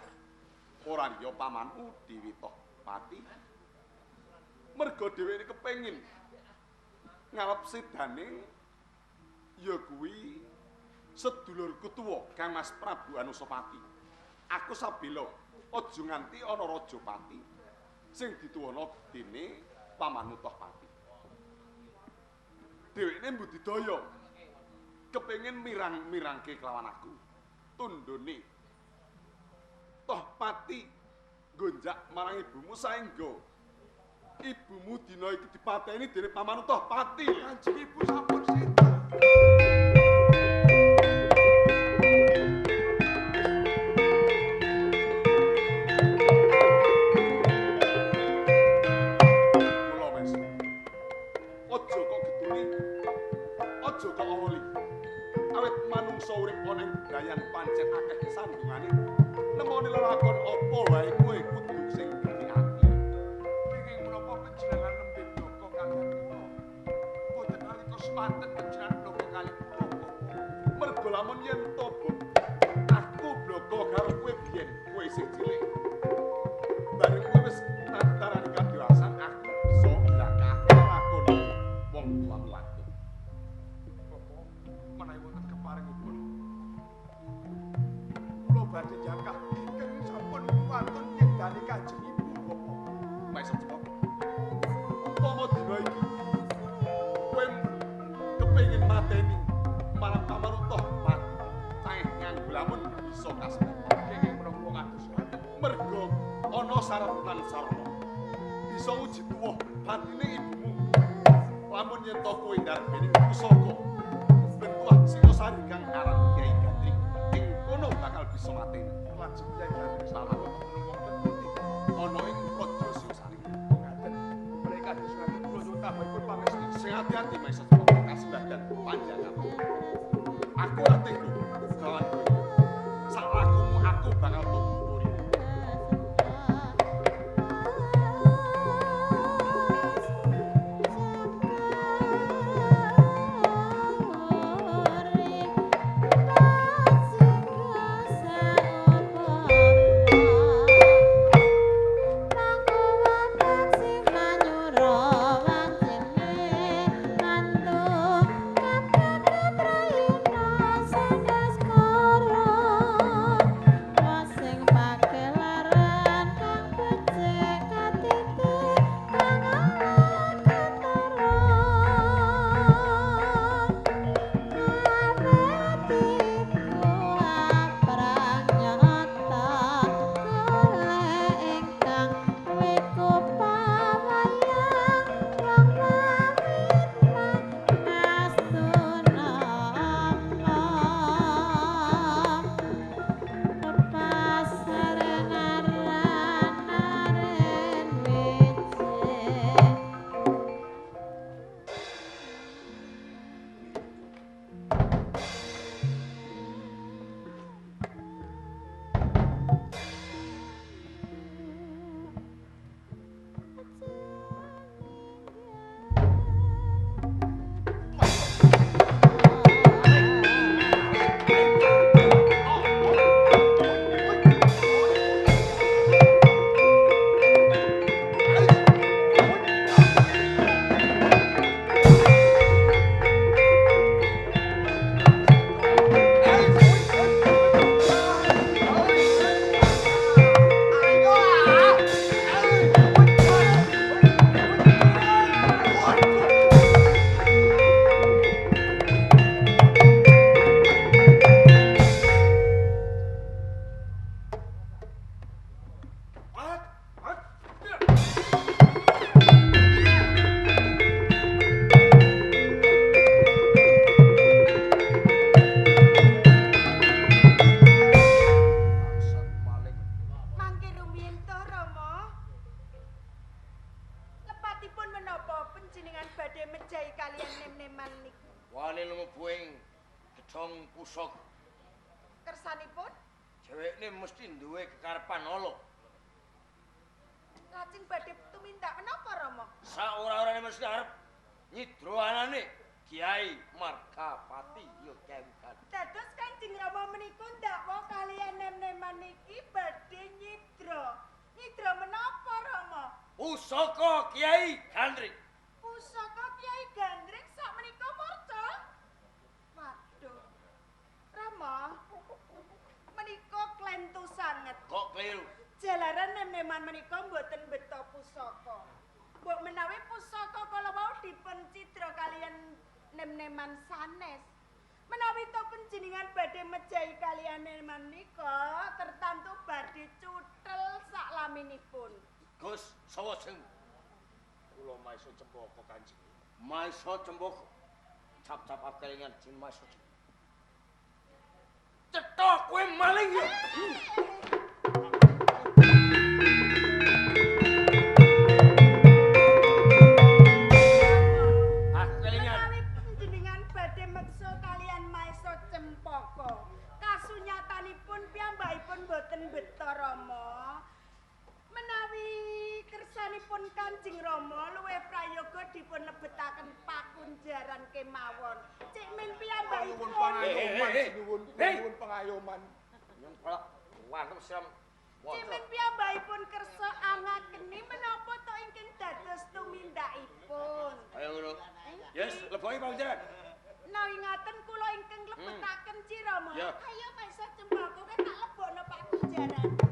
[SPEAKER 6] Ora liya pamanku Dewi Tohpati. Merga dheweke kepengin ngalep sedane ya kuwi sedulurku tuwa Kang Mas Prabu Anusapati. Aku sabela aja nganti ana Rajapati sing dituwana dene pamanmu Tohpati. Dheweke mbudidaya kepengin mirang-mirangke kelawan aku. Tundhone Tohpati gonjak marang ibumu saengga ibumu dina iki dipateni dening pamanmu Tohpati.
[SPEAKER 7] Kanjeng Ibu sampun sinten?
[SPEAKER 6] Mula wis. Aja kok geduni. Aja kok oli. Awit manungsa urip ana ing dayan pancen akeh sandungane. Nemoni lelakon apa wae kowe kudu sing gede ati.
[SPEAKER 7] Nggih menapa menawi wonten keparingipun kula badhe jangkah ingkang sampun wonten nyedani Kanjeng Ibu Bapa.
[SPEAKER 6] Maisa Cepok. Umpama dina iki kowe kepengin mateni marang pamarutoh mati. Cahih nganggo lamun bisa kaseneng.
[SPEAKER 7] Kenging menapa kados ngaten?
[SPEAKER 6] Mergo ana syarat lan sarana. Bisa uji tuwuh batine ibumu. Lamun yen to kowe ndarbeni pusaka. Ben tuwah Singosari kang aran Kyai Gandring. Ing kono bakal bisa mateni.
[SPEAKER 7] Lajeng Kyai Gandring
[SPEAKER 6] Salah.
[SPEAKER 7] menung wonten pundi?
[SPEAKER 6] Ana ing Praja Singosari.
[SPEAKER 7] Ngaten. Mereka kados ngaten kula nyuwun tambahipun pangesti.
[SPEAKER 6] Sing ati-ati Maisa Cepok kasembadan panjangan. Aku atiku kawan kowe. Sak lakumu aku bakal tuturi.
[SPEAKER 3] Mangke rumiyin to Rama. Lepatipun menapa panjenengan badhe mejahi kalian nem-neman niku?
[SPEAKER 5] Wani lumebuing gedhong pusaka.
[SPEAKER 3] Kersanipun
[SPEAKER 5] Dhewekne mesti duwe kekarepan ala.
[SPEAKER 3] lajeng badhe tumindak menapa Rama?
[SPEAKER 5] Saora-orane mesti arep nyidra anane Kiai Margapati ya kengkan.
[SPEAKER 3] Dados Kanjeng Rama menika ndakwa kalian nem-neman niki badhe nyidra. Nyidra menapa Rama?
[SPEAKER 5] Pusaka Kiai Gandring.
[SPEAKER 3] Pusaka Kyai Gandring sak menika morca. Waduh. Rama, menika klentu sanget.
[SPEAKER 5] Kok kliru?
[SPEAKER 3] Jalaran nem-neman menika mboten beta pusaka. Mbok menawi pusaka kala wau dipun cidra kalian nem-neman sanes. Menawi to panjenengan badhe mejahi kalian nem-neman nika, tertamtu badhe cuthel saklaminipun.
[SPEAKER 5] Gus sawa sing
[SPEAKER 7] Kula Maisa Cempaka Kanjeng.
[SPEAKER 5] Maisa Cempaka. Cap-cap akelingan jin Maisa Cempaka. Cetok kowe maling ya. Akelingan.
[SPEAKER 3] Menawi panjenengan badhe meksa kalian Maisa Cempaka, kasunyatanipun piyambakipun boten beta Rama. Menawi kersanipun Kanjeng Rama luwih prayoga dipun lebetaken pakunjaran kemawon. Cik min piyambakipun
[SPEAKER 7] Nyuwun pangayoman, nyuwun pangayoman.
[SPEAKER 5] Nyun kala wanem siram.
[SPEAKER 3] Cik min piyambakipun kersa angakeni menapa to ingkang dados tumindakipun.
[SPEAKER 5] Ayo ngono. Yes, leboi panjenengan.
[SPEAKER 3] Menawi ngaten kula ingkang lebetaken Cirama.
[SPEAKER 7] Ya.
[SPEAKER 3] Ayo Maisa Cempaka kan tak lebokno Pak Kujaran.